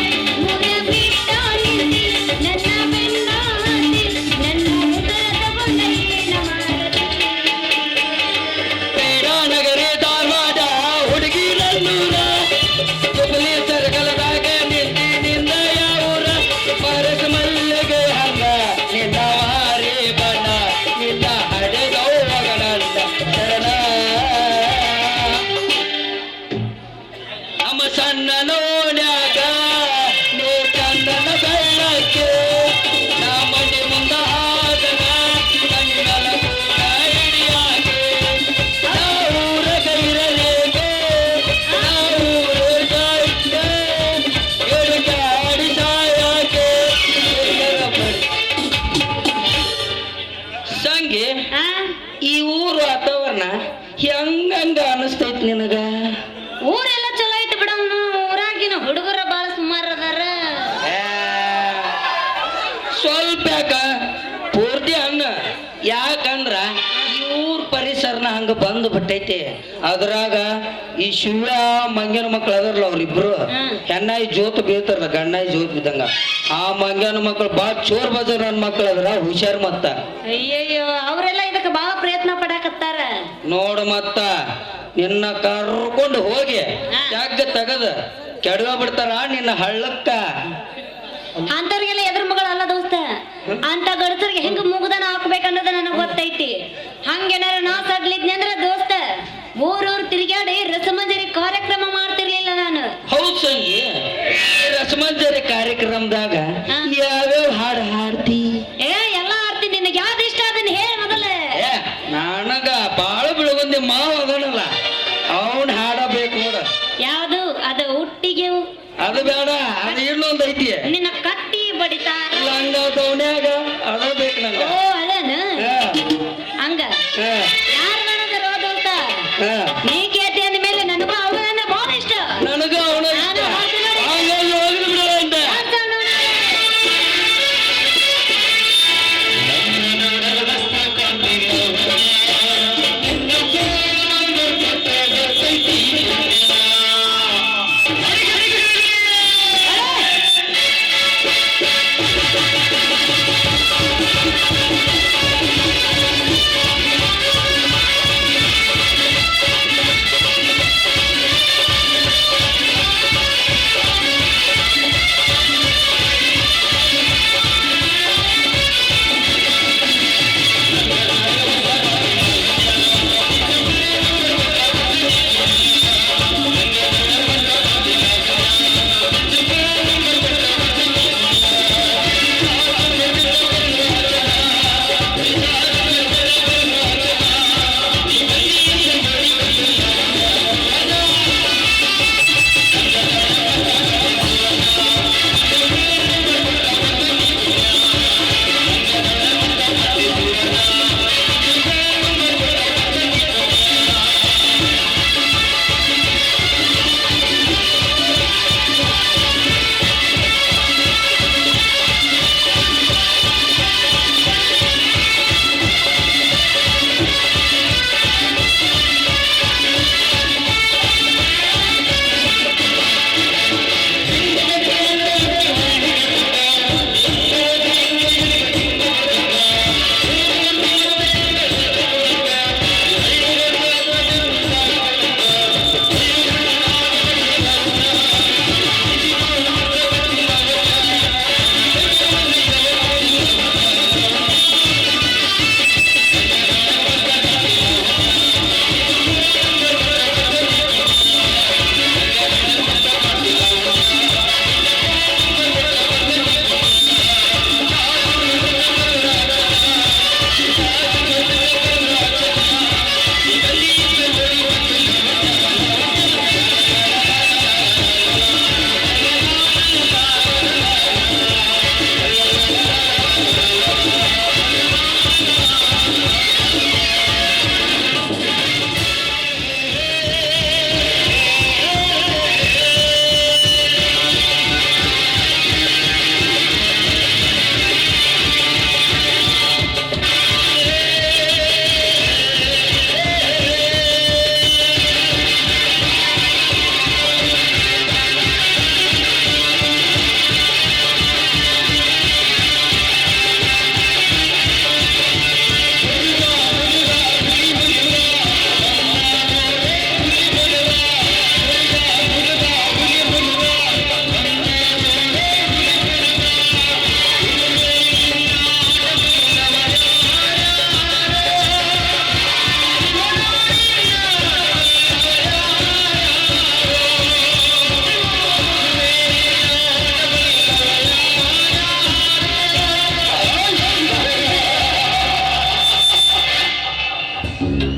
ಮುಗ ಬಿಟ್ಟ ನಿಂತಿ ನನ್ನ ಬೆನ್ನ ಹತ್ತಿ, ನನ್ನ ಉದರ ತಗೊಂಡ ಏನ ಮಾಡತಿ? ನಗರಿ ಧಾರವಾಡ ಹುಡುಗಿ ನನ್ನೂರ ಹುಬ್ಬಳ್ಳಿ ಸರ್ಕಲದಾಗ ನಿಂತಿ ನಿಂದ ಯಾವೂರ ಪರಸ ಮಲ್ಲಿಗೆ ಹಂಗ ನಿನ್ನ ವಾರಿ ಬಣ್ಣ ನಿನ್ನ ಹಡೆದೋಗಣಂತ ಶರಣ ನಮ್ಮ ಸಣ್ಣ ನೋಡ್ಯಾಗ ನೀ ಚಂದನ ಬೆಳ್ಳಕ್ಕೆ ನಾ ಮನೆ ಮುಂದ ಹಾದನ ಕಣ್ಣಲ ಕೂಡ ಹಿಡಿಯಾಕೆ ನಾವೂರ ಕೈರಲೇಕೆ ನಾವೂರ ಸಾಯ್ತೆ ಎಡುಗಾಡಿ ಸಾಯಕ್ಕೆ ಸಂಗಿ ಆ? ಈ ಊರು ವಾತಾವರಣ ಹೆಂಗಂಗ ಅನಿಸ್ತೈತಿ ನಿನಗ? ಊರೆಲ್ಲ ಚಲೋ ಐತಿ ಬಿಡವ್ನು, ಊರಾಗಿನ ಹುಡುಗರ ಬಾಳ ಸುಮಾರು ಅದಾರ. ಸ್ವಲ್ಪ ಯಾಕ ಪೂರ್ತಿ ಅನ್ನ ಯಾಕಂದ್ರ ಇವ್ರ ಪರಿಸರನ ಹಂಗ ಬಂದು ಬಿಟ್ಟೈತಿ. ಅದ್ರಾಗ ಈ ಶಿವ ಮಂಗ್ಯನ ಮಕ್ಳು ಅದಾರಲ್ಲ ಅವ್ರಿಬ್ರು ಹೆಣ್ಣಾಯಿ ಜೋತ್ ಬೀಳ್ತಾರಲ್ಲ, ಗಣ್ಣಾಯಿ ಜೋತ್ ಬಿದ್ದಂಗ. ಆ ಮಂಗ್ಯನ ಮಕ್ಳು ಬಾಳ ಚೋರ್ ಬಜಾರ್ ನನ್ನ ಮಕ್ಳು ಅದ್ರ ಹುಷಾರ್ ಮತ್ತ. ಅಯ್ಯಯ್ಯೋ, ಅವರೆಲ್ಲ ಇದಕ್ಕೆ ಬಾಳ ಪ್ರಯತ್ನ ಪಡಾಕತ್ತಾರ. ನೋಡು ಮತ್ತ ನಿನ್ನ ಕರ್ಕೊಂಡು ಹೋಗಿ ಜಾಗ ತೆಗದ ಕೆಡವ ಬಿಡ್ತಾರ ನಿನ್ನ ಹಳ್ಳಕ್ಕ. ಅಂತವ್ರಿಗೆಲ್ಲ ಎದ್ರ ಮಗಳು ಅಲ್ಲ ದೋಸ್ತ, ಅಂತ ಗಡಸರಿಗೆ ಹೆಂಗ ಮುಗುದನ ಹಾಕ್ಬೇಕನ್ನೋದ ನನಗ್ ಗೊತ್ತೈತಿ. ಹಂಗೇನಾರ ನಾ ಸಡ್ಲಿದ್ನಿ ಅಂದ್ರ ದೋಸ್ತ ಊರೂರ್ ತಿರುಗಾಡಿ ರಸಮಂಜರಿ ಕಾರ್ಯಕ್ರಮ ಮಾಡ್ತಿರ್ಲಿಲ್ಲ ನಾನು. ಹೌದ್ ಸಂಗಿ, ರಸಮಂಜರಿ ಕಾರ್ಯಕ್ರಮದಾಗ ಯಾವ್ಯಾವ ಹಾಡು ಹಾಡ್ತಿ? ಏ ಎಲ್ಲ ಆರ್ತಿ, ನಿನಗೆ ಯಾವ್ದು ಇಷ್ಟ ಅದನ್ನ ಹೇಳಿ ಮೊದಲ. ನನಗ ಬಾಳ ಬೆಳಗೊಂದಿ ಮಾವ ಅದನಲ್ಲ ಅವನ್ ಹಾಡಬೇಕು ನೋಡ. ಯಾವ್ದು ಅದು ಹುಟ್ಟಿಗೆ ಹಾ. ನೀ ಕೇತಿ ಅಂದ ಮೇಲೆ ನನಗೂ ಅವನ ಬಹಳ ಇಷ್ಟ. ನನಗೂ ಅವನ ಇಷ್ಟ. ನಾನು ಮಾಡ್ತೀನಿ ನೋಡಿ. ಹಾಗಾಗಿ ಹೋಗ್ಲಿ ಬಿಡು ಅಂದೆ. ಮಾಡ್ತಾನೆ ನೋಡಿ.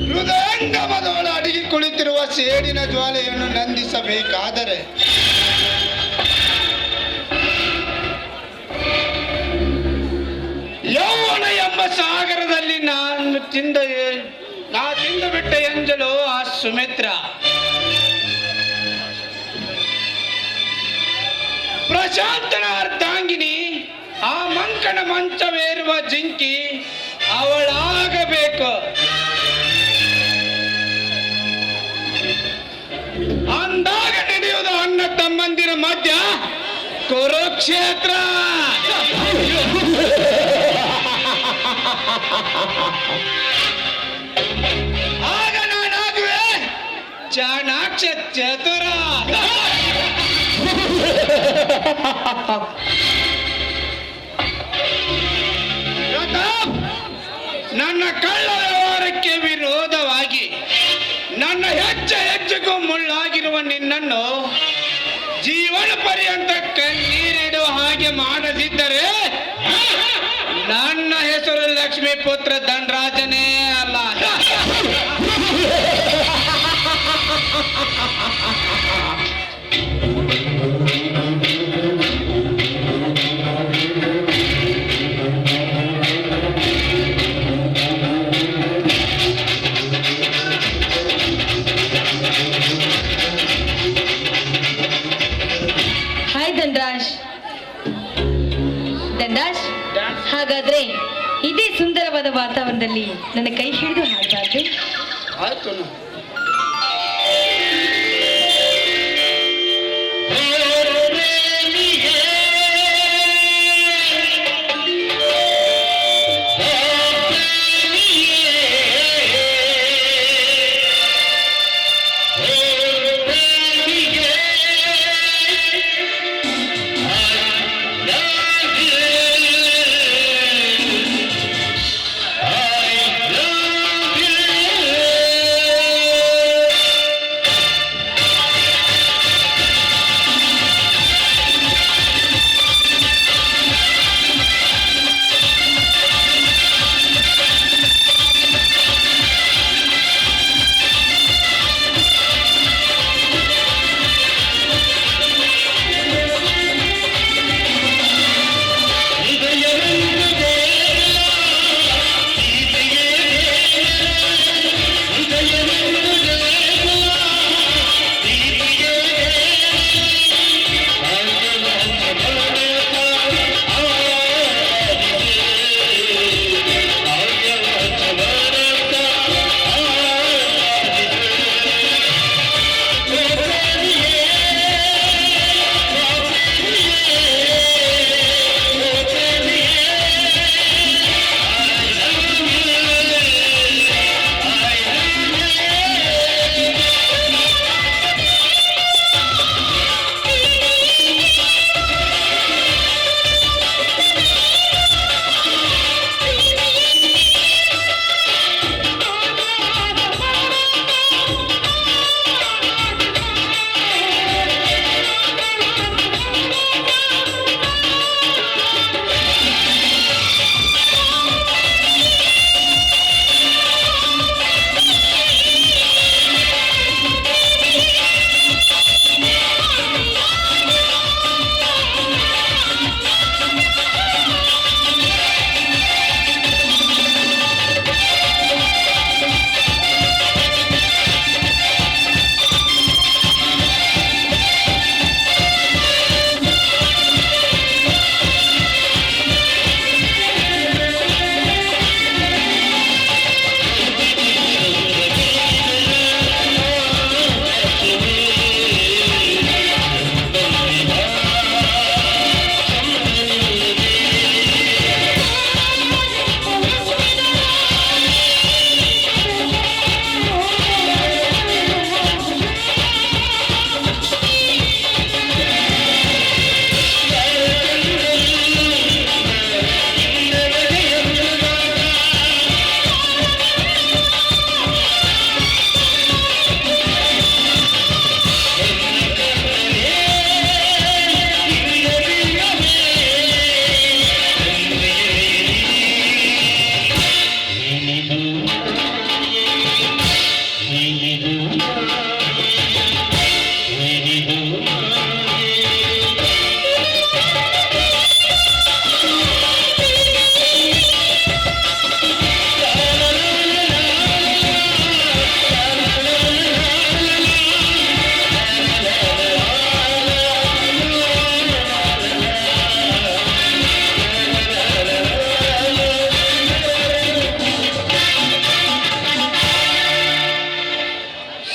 ಹೃದಯಂಗಮದೊಳ ಅಡಗಿ ಕುಳಿತಿರುವ ಸೇಡಿನ ಜ್ವಾಲೆಯನ್ನು ನಂದಿಸಬೇಕಾದರೆ ಯೌವನ ಎಂಬ ಸಾಗರದಲ್ಲಿ ನಾ ತಿಂದು ಬಿಟ್ಟ ಎಂಜಲು ಆ ಸುಮಿತ್ರ, ಪ್ರಶಾಂತನ ಅರ್ಧಾಂಗಿನಿ, ಆ ಮಂಕಣ ಮಂಚವೇರುವ ಜಿಂಕಿ ಅವಳಾಗಬೇಕು. ಅಂದಾಗ ನಡೆಯುವುದು ಅಣ್ಣ ತಮ್ಮಂದಿರ ಮಧ್ಯ ಕುರುಕ್ಷೇತ್ರ. ಆಗ ನಾನಾಗುವೆ ಚಾಣಾಕ್ಷ ಚತುರ. ಪ್ರತಾಪ್, ನನ್ನ ಕಳ್ಳ ವ್ಯವಹಾರಕ್ಕೆ ವಿರೋಧವಾಗಿ ನನ್ನ ಹೆಜ್ಜೆಗೂ ಮುಳ್ಳಾಗಿರುವ ನಿನ್ನನ್ನು ಜೀವನ ಪರ್ಯಂತ ಕಣ್ಣೀರಿಡುವ ಹಾಗೆ ಮಾಡದಿದ್ದರೆ ನನ್ನ ಹೆಸರು ಲಕ್ಷ್ಮೀ ಪುತ್ರ ಧನರಾಜನೇ ಅಲ್ಲ. ಧನರಾಜ್, ಹಾಗಾದ್ರೆ ಇದೇ ಸುಂದರವಾದ ವಾತಾವರಣದಲ್ಲಿ ನನ್ನ ಕೈ ಹಿಡಿದು ಹಾಡಬಾರ್ದು? ಆಯ್ತು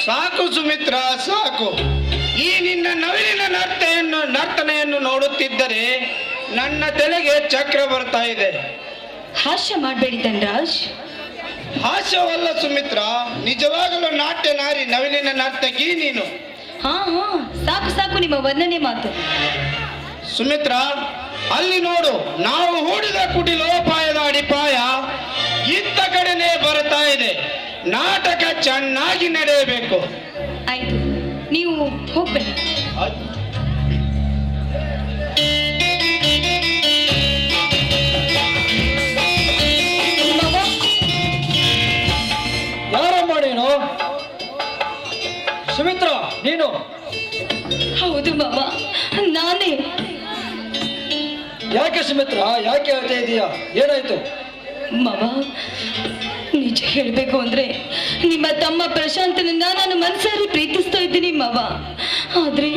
ಸಾಕು ಸುಮಿತ್ರ, ಸಾಕು. ಈ ನಿನ್ನ ನವಿಲಿನ ನರ್ತನೆಯನ್ನು ನೋಡುತ್ತಿದ್ದರೆ ನನ್ನ ತಲೆಗೆ ಚಕ್ರ ಬರ್ತಾ ಇದೆ. ಹಾಸ್ಯ ಮಾಡಬೇಡಿ ಧನರಾಜ್. ಹಾಸ್ಯವಲ್ಲ ಸುಮಿತ್ರ, ನಿಜವಾಗಲೂ ನಾಟ್ಯ ನಾರಿ, ನವಿಲಿನ ನರ್ತಕಿ ನೀನು. ಹಾ ಹಾ, ಸಾಕು ಸಾಕು ನಿಮ್ಮ ವರ್ಣನೆ ಮಾತು. ಸುಮಿತ್ರ, ಅಲ್ಲಿ ನೋಡು, ನಾವು ಹೂಡಿದ ಕುಟಿಲೋಪಾಯದ ಅಡಿಪಾಯ ಇತ್ತ ಕಡೆನೇ ಬರ್ತಾ ಇದೆ. ನಾಟಕ ಚೆನ್ನಾಗಿ ನಡೆಯಬೇಕು. ಆಯ್ತು, ನೀವು ಹೋಗ್ಬೇಡಿ. ಯಾರಮ್ಮ ನೀನು? ಸುಮಿತ್ರ ನೀನು? ಹೌದು ಮಾವ, ನಾನೇ. ಯಾಕೆ ಸುಮಿತ್ರ, ಯಾಕೆ ಹೇಳ್ತಾ ಇದೀಯಾ? ಏನಾಯ್ತು? ಮಾವ, ನಿಜ ಹೇಳ್ಬೇಕು ಅಂದ್ರೆ ನಿಮ್ಮ ತಮ್ಮ ಪ್ರಶಾಂತನನ್ನ ನಾನು ಮನಸಾರಿ ಪ್ರೀತಿಸ್ತಾ ಇದ್ದೀನಿ ಮಾವ. ಆದ್ರೆ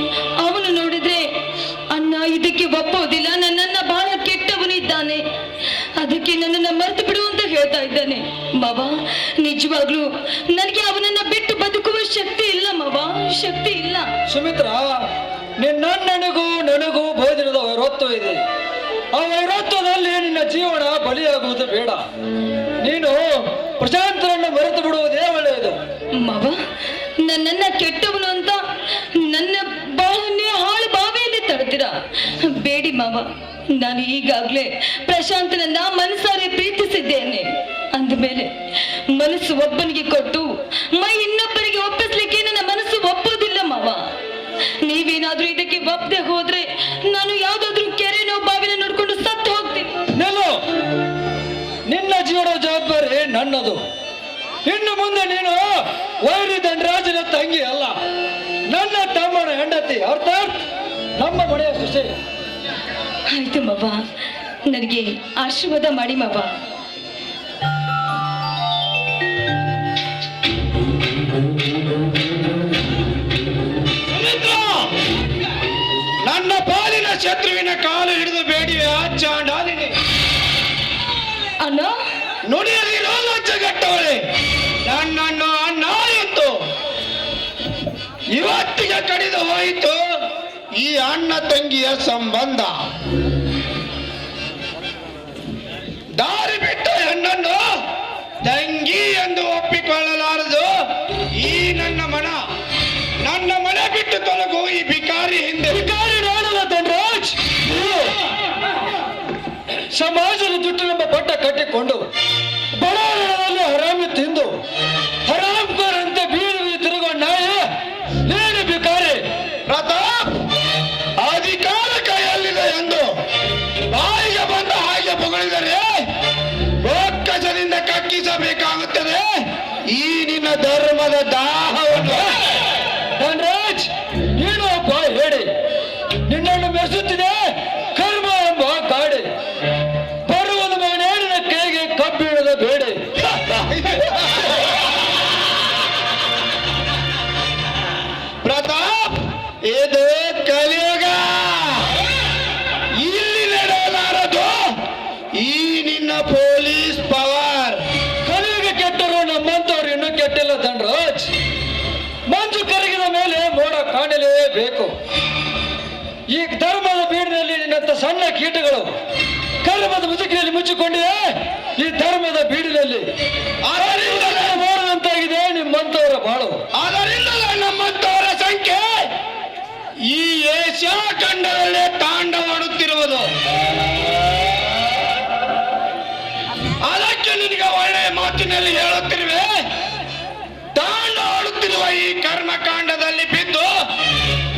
ಅವನು ನೋಡಿದ್ರೆ ಅಣ್ಣ ಇದಕ್ಕೆ ಒಪ್ಪೋದಿಲ್ಲ, ನನ್ನನ್ನ ಬಹಳ ಕೆಟ್ಟವನಿದ್ದ ಅದಕ್ಕೆ ನನ್ನನ್ನ ಮರೆತು ಬಿಡು ಅಂತ ಹೇಳ್ತಾ ಇದ್ದಾನೆ ಮಾವ. ನಿಜವಾಗ್ಲೂ ನನಗೆ ಅವನನ್ನ ಬಿಟ್ಟು ಬದುಕುವ ಶಕ್ತಿ ಇಲ್ಲ ಮಾವ, ಶಕ್ತಿ ಇಲ್ಲ. ಸುಮಿತ್ರ, ನನಗೂ ಭೋಜನದ ವೈರತ್ವ ಇದೆ. ಆ ವೈರತ್ವದಲ್ಲಿ ನಿನ್ನ ಜೀವನ ಬಲಿಯಾಗುವುದು ಬೇಡ. ನೀನು ಪ್ರಶಾಂತರನ್ನು ಮರೆತು ಬಿಡುವುದೇ ಒಳ್ಳೆಯದು. ಮಾವ, ನನ್ನನ್ನ ಕೆಟ್ಟವನು ಅಂತ ನನ್ನ ಬಾಳನ್ನೇ ಹಾಳು ಬಾವಿಯಲ್ಲಿ ತಡ್ತೀರಾ? ಬೇಡಿ ಮಾವ, ನಾನು ಈಗಾಗ್ಲೇ ಪ್ರಶಾಂತನನ್ನ ಮನಸಾರೆ ಪ್ರೀತಿಸಿದ್ದೇನೆ. ಅಂದಮೇಲೆ ಮನಸ್ಸು ಒಬ್ಬನಿಗೆ ಕೊಟ್ಟು ಮೈ ಇನ್ನೊಬ್ಬರಿಗೆ ಒಪ್ಪಿಸ್ಲಿಕ್ಕೆ ನನ್ನ ಮನಸ್ಸು ಒಪ್ಪೋದಿಲ್ಲ ಮಾವ. ನೀವೇನಾದ್ರೂ ಇದಕ್ಕೆ ಒಪ್ಪದೆ ಹೋದ್ರೆ ನಾನು ಯಾವ್ದಾದ್ರೂ ಕೆರೆನೋ ಬಾವಿನ ನೋಡ್ಕೊಂಡು ಸತ್ತು ಹೋಗ್ತೀನಿ. ನಿನ್ನ ಜೀವನ ಜವಾಬ್ದಾರಿ ನನ್ನದು. ಇನ್ನು ಮುಂದೆ ನೀನು ವೈರಿ ಧನರಾಜನ ತಂಗಿ ಅಲ್ಲ, ನನ್ನ ತಮ್ಮನ ಹೆಂಡತಿ, ಅರ್ಥಾತ್ ನಮ್ಮ ಮನೆಯ ಸೊಸೆ. ಆಯ್ತು ಮಾವ, ನನಗೆ ಆಶೀರ್ವಾದ ಮಾಡಿ ಮಾವ. ನನ್ನ ಪಾಲಿನ ಶತ್ರುವಿನ ಕಾಲು ಹಿಡಿದು ಬೇಡಿವೆ ಚಾಂಡಾಲಿನಿ. ಅಣ್ಣ, ನುಡಿಯದಿರೋ ಲಜ್ಜೆಗಟ್ಟವಳೆ, ನನ್ನನ್ನು ಅಣ್ಣ ಎಂದು ಇವತ್ತಿಗೆ ಕಡಿದು ಹೋಯಿತು ಈ ಅಣ್ಣ ತಂಗಿಯ ಸಂಬಂಧ. ದಾರಿ ಬಿಟ್ಟು ಹೆಣ್ಣನ್ನು ತಂಗಿ ಎಂದು ಒಪ್ಪಿಕೊಳ್ಳಲಾರದು ಈ ನನ್ನ ಮನೆ ಬಿಟ್ಟು ತೊಲಗು ಈ ಭಿಕಾರಿ ಹಿಂದೆ. ಭಿಕಾರಿ ನೋಡಲ್ಲ ಧನರಾಜ್, ಸಮಾಜದ ದುಡ್ಡಿನೆಂಬ ಪಟ್ಟ ಕಟ್ಟಿಕೊಂಡು ಬಡವರಲ್ಲಿ ಹರಾಮಿ ತಿಂದು ಹರಾಮ್ಕೋರಂತೆ ಬೀದಿ ತಿರುಗುವ ನಾಯಿ ನೀನು ಭಿಕಾರಿ. ಪ್ರತಾಪ್, ಅಧಿಕಾರ ಕೈಯಲ್ಲಿದೆ ಎಂದು ಬಾಯಿಗೆ ಬಂದ ಹಾಗೆ ಹೊಗಳಿದರೆ ಬೊಕ್ಕಸದಿಂದ ಕಕ್ಕಿಸಬೇಕಾಗುತ್ತದೆ ಈ ನಿನ್ನ ಧರ್ಮದ ದಾಹವನ್ನು. ಧನರಾಜ್, ನೀನು ಒಬ್ಬ ಹೇಳಿ, ನಿನ್ನನ್ನು ಮೆರೆಸುತ್ತಿದೆ ಕರ್ಮ ಎಂಬ ಗಾಡಿ. ಬರುವುದು ಮನೇನಿನ ಕೈಗೆ ಕಬ್ಬಿಣದ ಬೇಡಿ. ಪ್ರತಾಪ್, ಇದು ಕಲಿಯುಗ. ಇಲ್ಲಿ ನಡೆಯಲಾರದು ಈ ನಿನ್ನ ಪೊಲೀಸ್ ಪವರ್. ಕಲಿಯುಗ ಕೆಟ್ಟರು ನಮ್ಮಂತವ್ರು ಇನ್ನೂ ಕೆಟ್ಟಿಲ್ಲ ಧನರಾಜ್. ಮಂಜು ಕರಗಿದ ಮೇಲೆ ಮೋಡ ಕಾಣಲೇಬೇಕು. ಈ ಧರ್ಮದ ಬೀಡಿನಲ್ಲಿ ನಿನ್ನಂತ ಸಣ್ಣ ಕೀಟಗಳು ಕರ್ಮದ ಮುಸುಕಿನಲ್ಲಿ ಮುಚ್ಚಿಕೊಂಡಿವೆ. ಈ ಧರ್ಮದ ಬೀಡಿನಲ್ಲಿ ಅದರಿಂದಲೇ ಮೋಡದಂತಾಗಿದೆ ನಿಮ್ಮಂತವರ ಬಾಳು. ಅದರಿಂದಲೇ ನಮ್ಮಂತವರ ಸಂಖ್ಯೆ ಈ ಏಷ್ಯಾ ಖಂಡದಲ್ಲೇ ತಾಂಡವಾಡುತ್ತಿರುವುದು. ಅದಕ್ಕೆ ನಿನಗೆ ಒಳ್ಳೆಯ ಮಾತಿನಲ್ಲಿ ಹೇಳುತ್ತಿರುವೆ, ತಾಂಡವಾಡುತ್ತಿರುವ ಈ ಕರ್ಮಕಾಂಡದಲ್ಲಿ ಬಿದ್ದು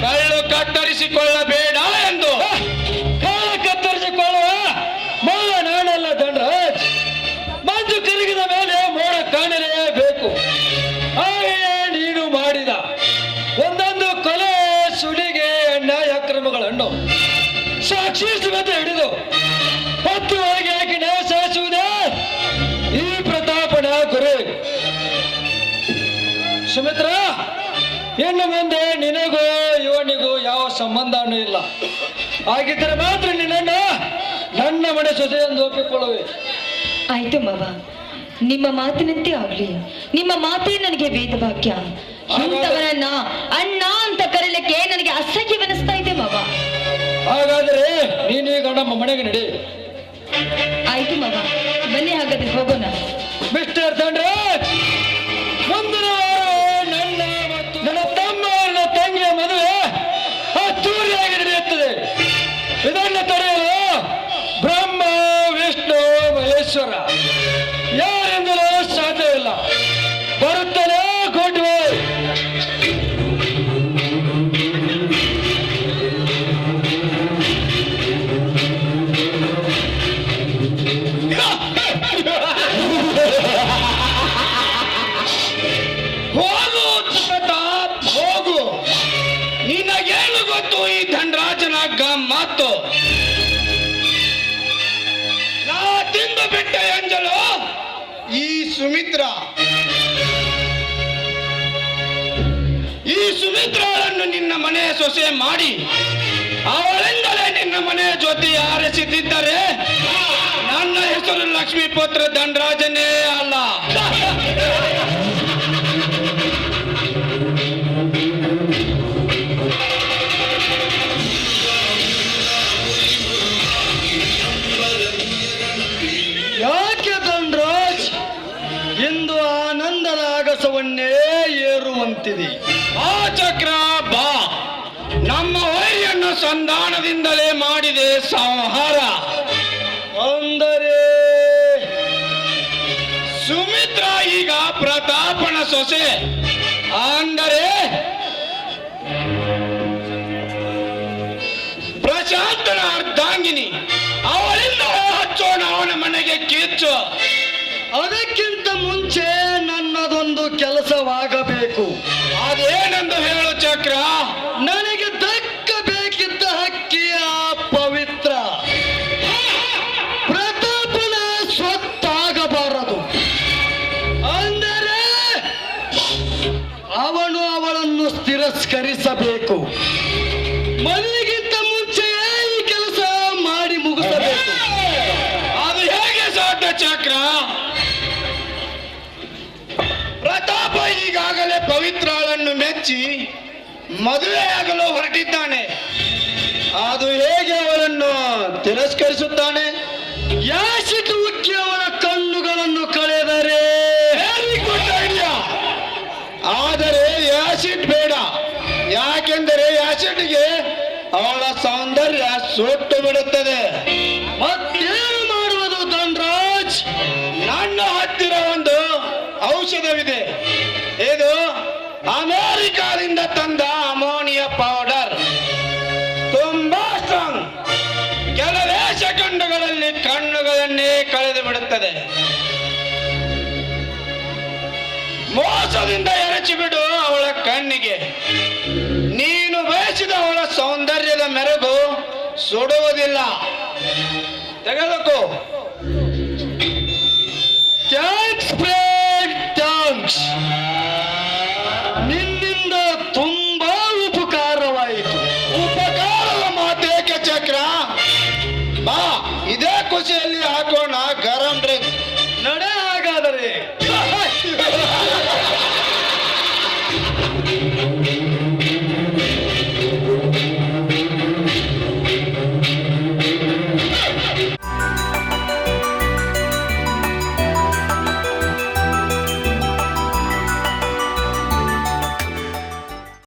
ಕಳ್ಳು ಕತ್ತರಿಸಿಕೊಳ್ಳಬೇಡ ಎಂದು. ಕಾಲ ಕತ್ತರಿಸಿಕೊಳ್ಳುವ ಮೋಡ ನಾನಲ್ಲ ಧನರಾಜ್. ಮಂಜು ಕರಗಿದ ಮೇಲೆ ಮೋಡ ಕಾಣಲೇಬೇಕು. ಹಾಗೆಯೇ ನೀನು ಮಾಡಿದ ಒಂದೊಂದು ಕೊಲೆ, ಸುಲಿಗೆ, ಅನ್ಯಾಯ ಅಕ್ರಮಗಳನ್ನು ಸಾಕ್ಷಿ ಸಮೇತ ಹಿಡಿದು ಹೊತ್ತು ಒಳಗೆ ಹಾಕಿ ನ್ಯಾಯ ಸಾಧಿಸುವುದೇ ಈ ಪ್ರತಾಪನ ಗುರಿ. ಸುಮಿತ್ರ, ಇನ್ನು ಮುಂದೆ ನಿನಗೂ ಇವನಿಗೂ ಯಾವ ಸಂಬಂಧನೂ ಇಲ್ಲ. ಹಾಗಿದ್ದರೆ ಮಾತ್ರ ನಿನ್ನನ್ನು ನನ್ನ ಮನೆ ಸೊಸೆ ಎಂದು ಒಪ್ಪಿಕೊಳ್ಳುವೆ. ಆಯ್ತು ಮಾವ, ನಿಮ್ಮ ಮಾತಿನಂತೆ ಆಗ್ಲಿ. ನಿಮ್ಮ ಮಾತೇ ನನಗೆ ವೇದವಾಕ್ಯ. ಇಂಥವರನ್ನ ಅಣ್ಣ ಅಂತ ಕರೀಲಿಕ್ಕೆ ನನಗೆ ಅಸಹ್ಯವನಿಸ್ತಾ ಇದೆ ಮಾವ. ಹಾಗಾದರೆ ನೀನೀಗ ನಮ್ಮ ಮನೆಗೆ ನಡಿ. ಆಯ್ತು ಮಾವ, ಬನ್ನಿ ಹಾಗಾದ್ರೆ ಹೋಗೋಣ. ಮಿಸ್ಟರ್ ಧನರಾಜ್, ಮುಂದಿನ ವಾರ ನನ್ನ ಮತ್ತು ನನ್ನ ತಮ್ಮನ ತಂಗಿಯ ಮದುವೆ ಅದ್ದೂರಿಯಾಗಿ ನಡೆಯುತ್ತದೆ. ಇದನ್ನು ತಡೆಯಲು ಬ್ರಹ್ಮ, ವಿಷ್ಣು, ಮಹೇಶ್ವರ ಯಾರಿಂದಲೂ ಸಾಧ್ಯವಿಲ್ಲ. ಬರುತ್ತಲೇ ಗುಡ್ ಬೈ. ಹೋಗು ಪ್ರತಾಪ್, ಹೋಗು. ನಿನಗೇನು ಗೊತ್ತು ಈ ಧನರಾಜನ ಮಾತು? ನಾ ತಿಂದು ಬಿಟ್ಟ ಎಂಜಲು ಈ ಸುಮಿತ್ರಳನ್ನು ನಿನ್ನ ಮನೆಯ ಸೊಸೆ ಮಾಡಿ ಅವಳಿಂದಲೇ ನಿನ್ನ ಮನೆಯ ಜೊತೆ ಆರಿಸಿದ್ದರೆ ನನ್ನ ನನ್ನ ಹೆಸರು ಲಕ್ಷ್ಮೀಪುತ್ರ ಧನರಾಜನೇ ಅಲ್ಲ. ಯಾಕೆ ಧನರಾಜ್ ಇಂದು ಆನಂದದ ಆಗಸವನ್ನೇ ಏರುವಂತಿದೆ? ಆ ಚಕ್ರ ಬಾ, ನಮ್ಮ ವೈರಿಯನ್ನು ಸಂಧಾನದಿಂದಲೇ ಮಾಡಿದೆ ಸಂಹಾರ. ಅಂದರೆ ಸುಮಿತ್ರ ಈಗ ಪ್ರತಾಪನ ಸೊಸೆ, ಅಂದರೆ ಪ್ರಶಾಂತನ ಅರ್ಧಾಂಗಿನಿ. ಅವಳಿಂದ ಹಚ್ಚೋಣ ಅವನ ಮನೆಗೆ ಕಿಚ್ಚು. ಅದಕ್ಕಿಂತ ಮುಂಚೆ ನನ್ನದೊಂದು ಕೆಲಸವಾಗಬೇಕು. ಅದೇನೆಂದು ಹೇಳು ಚಕ್ರ. ನನಗೆ ದಕ್ಕಬೇಕಿದ್ದ ಹಕ್ಕಿಯ ಪವಿತ್ರ ಪ್ರತಾಪನ ಸ್ವತ್ತಾಗಬಾರದು. ಅಂದರೆ ಅವನು ಅವಳನ್ನು ತಿರಸ್ಕರಿಸಬೇಕು. ಮದುವೆಗಿಂತ ಮುಂಚೆಯೇ ಈ ಕೆಲಸ ಮಾಡಿ ಮುಗಿಸಬೇಕು. ಅದು ಹೇಗೆ ಸಾಧ್ಯ ಚಕ್ರ? ಪ್ರತಾಪ ಈಗಾಗಲೇ ಪವಿತ್ರಾಳನ್ನು ಮೆಚ್ಚಿ ಮದುವೆಯಾಗಲು ಹೊರಟಿದ್ದಾನೆ. ಅದು ಹೇಗೆ ಅವಳನ್ನು ತಿರಸ್ಕರಿಸುತ್ತಾನೆ? ಯಾಸಿಟ್ ಉಕ್ಕಿ ಅವಳ ಕಣ್ಣುಗಳನ್ನು ಕಳೆದರೆ ವೆರಿ ಗುಡ್ ಐಡಿಯಾ. ಆದರೆ ಆಸಿಡ್ ಬೇಡ. ಯಾಕೆಂದರೆ ಆಸಿಡ್ಗೆ ಅವಳ ಸೌಂದರ್ಯ ಸುಟ್ಟು ಬಿಡುತ್ತದೆ. ಮತ್ತೇನು ಮಾಡುವುದು ಧನರಾಜ್? ನನ್ನ ಹತ್ತಿರ ಒಂದು ಔಷಧವಿದೆ. ಇದು ಅಮೆರಿಕಾದಿಂದ ತಂದ ಅಮೋನಿಯಾ ಪೌಡರ್. ತುಂಬಾ ಸ್ಟ್ರಾಂಗ್. ಕೆಲವೇ ಸೆಕೆಂಡುಗಳಲ್ಲಿ ಕಣ್ಣುಗಳನ್ನೇ ಕಳೆದು ಬಿಡುತ್ತದೆ. ಮೋಸದಿಂದ ಎರಚಿ ಬಿಡು ಅವಳ ಕಣ್ಣಿಗೆ. ನೀನು ಬಯಸಿದ ಅವಳ ಸೌಂದರ್ಯದ ಮೆರುಗು ಸುಡುವುದಿಲ್ಲ. ತೆಗೆದುಕೋ. Thanks friend, thanks. ನಿನ್ನಿಂದ ತುಂಬಾ ಉಪಕಾರವಾಯಿತು. ಉಪಕಾರದ ಮಾತೇಕೆ ಚಕ್ರ? ಬಾ, ಇದೇ ಖುಷಿಯಲ್ಲಿ ಹಾಕೋಣ ಗರಂ ಡ್ರಿಂಕ್. ನಡೆ ಹಾಗಾದರೆ.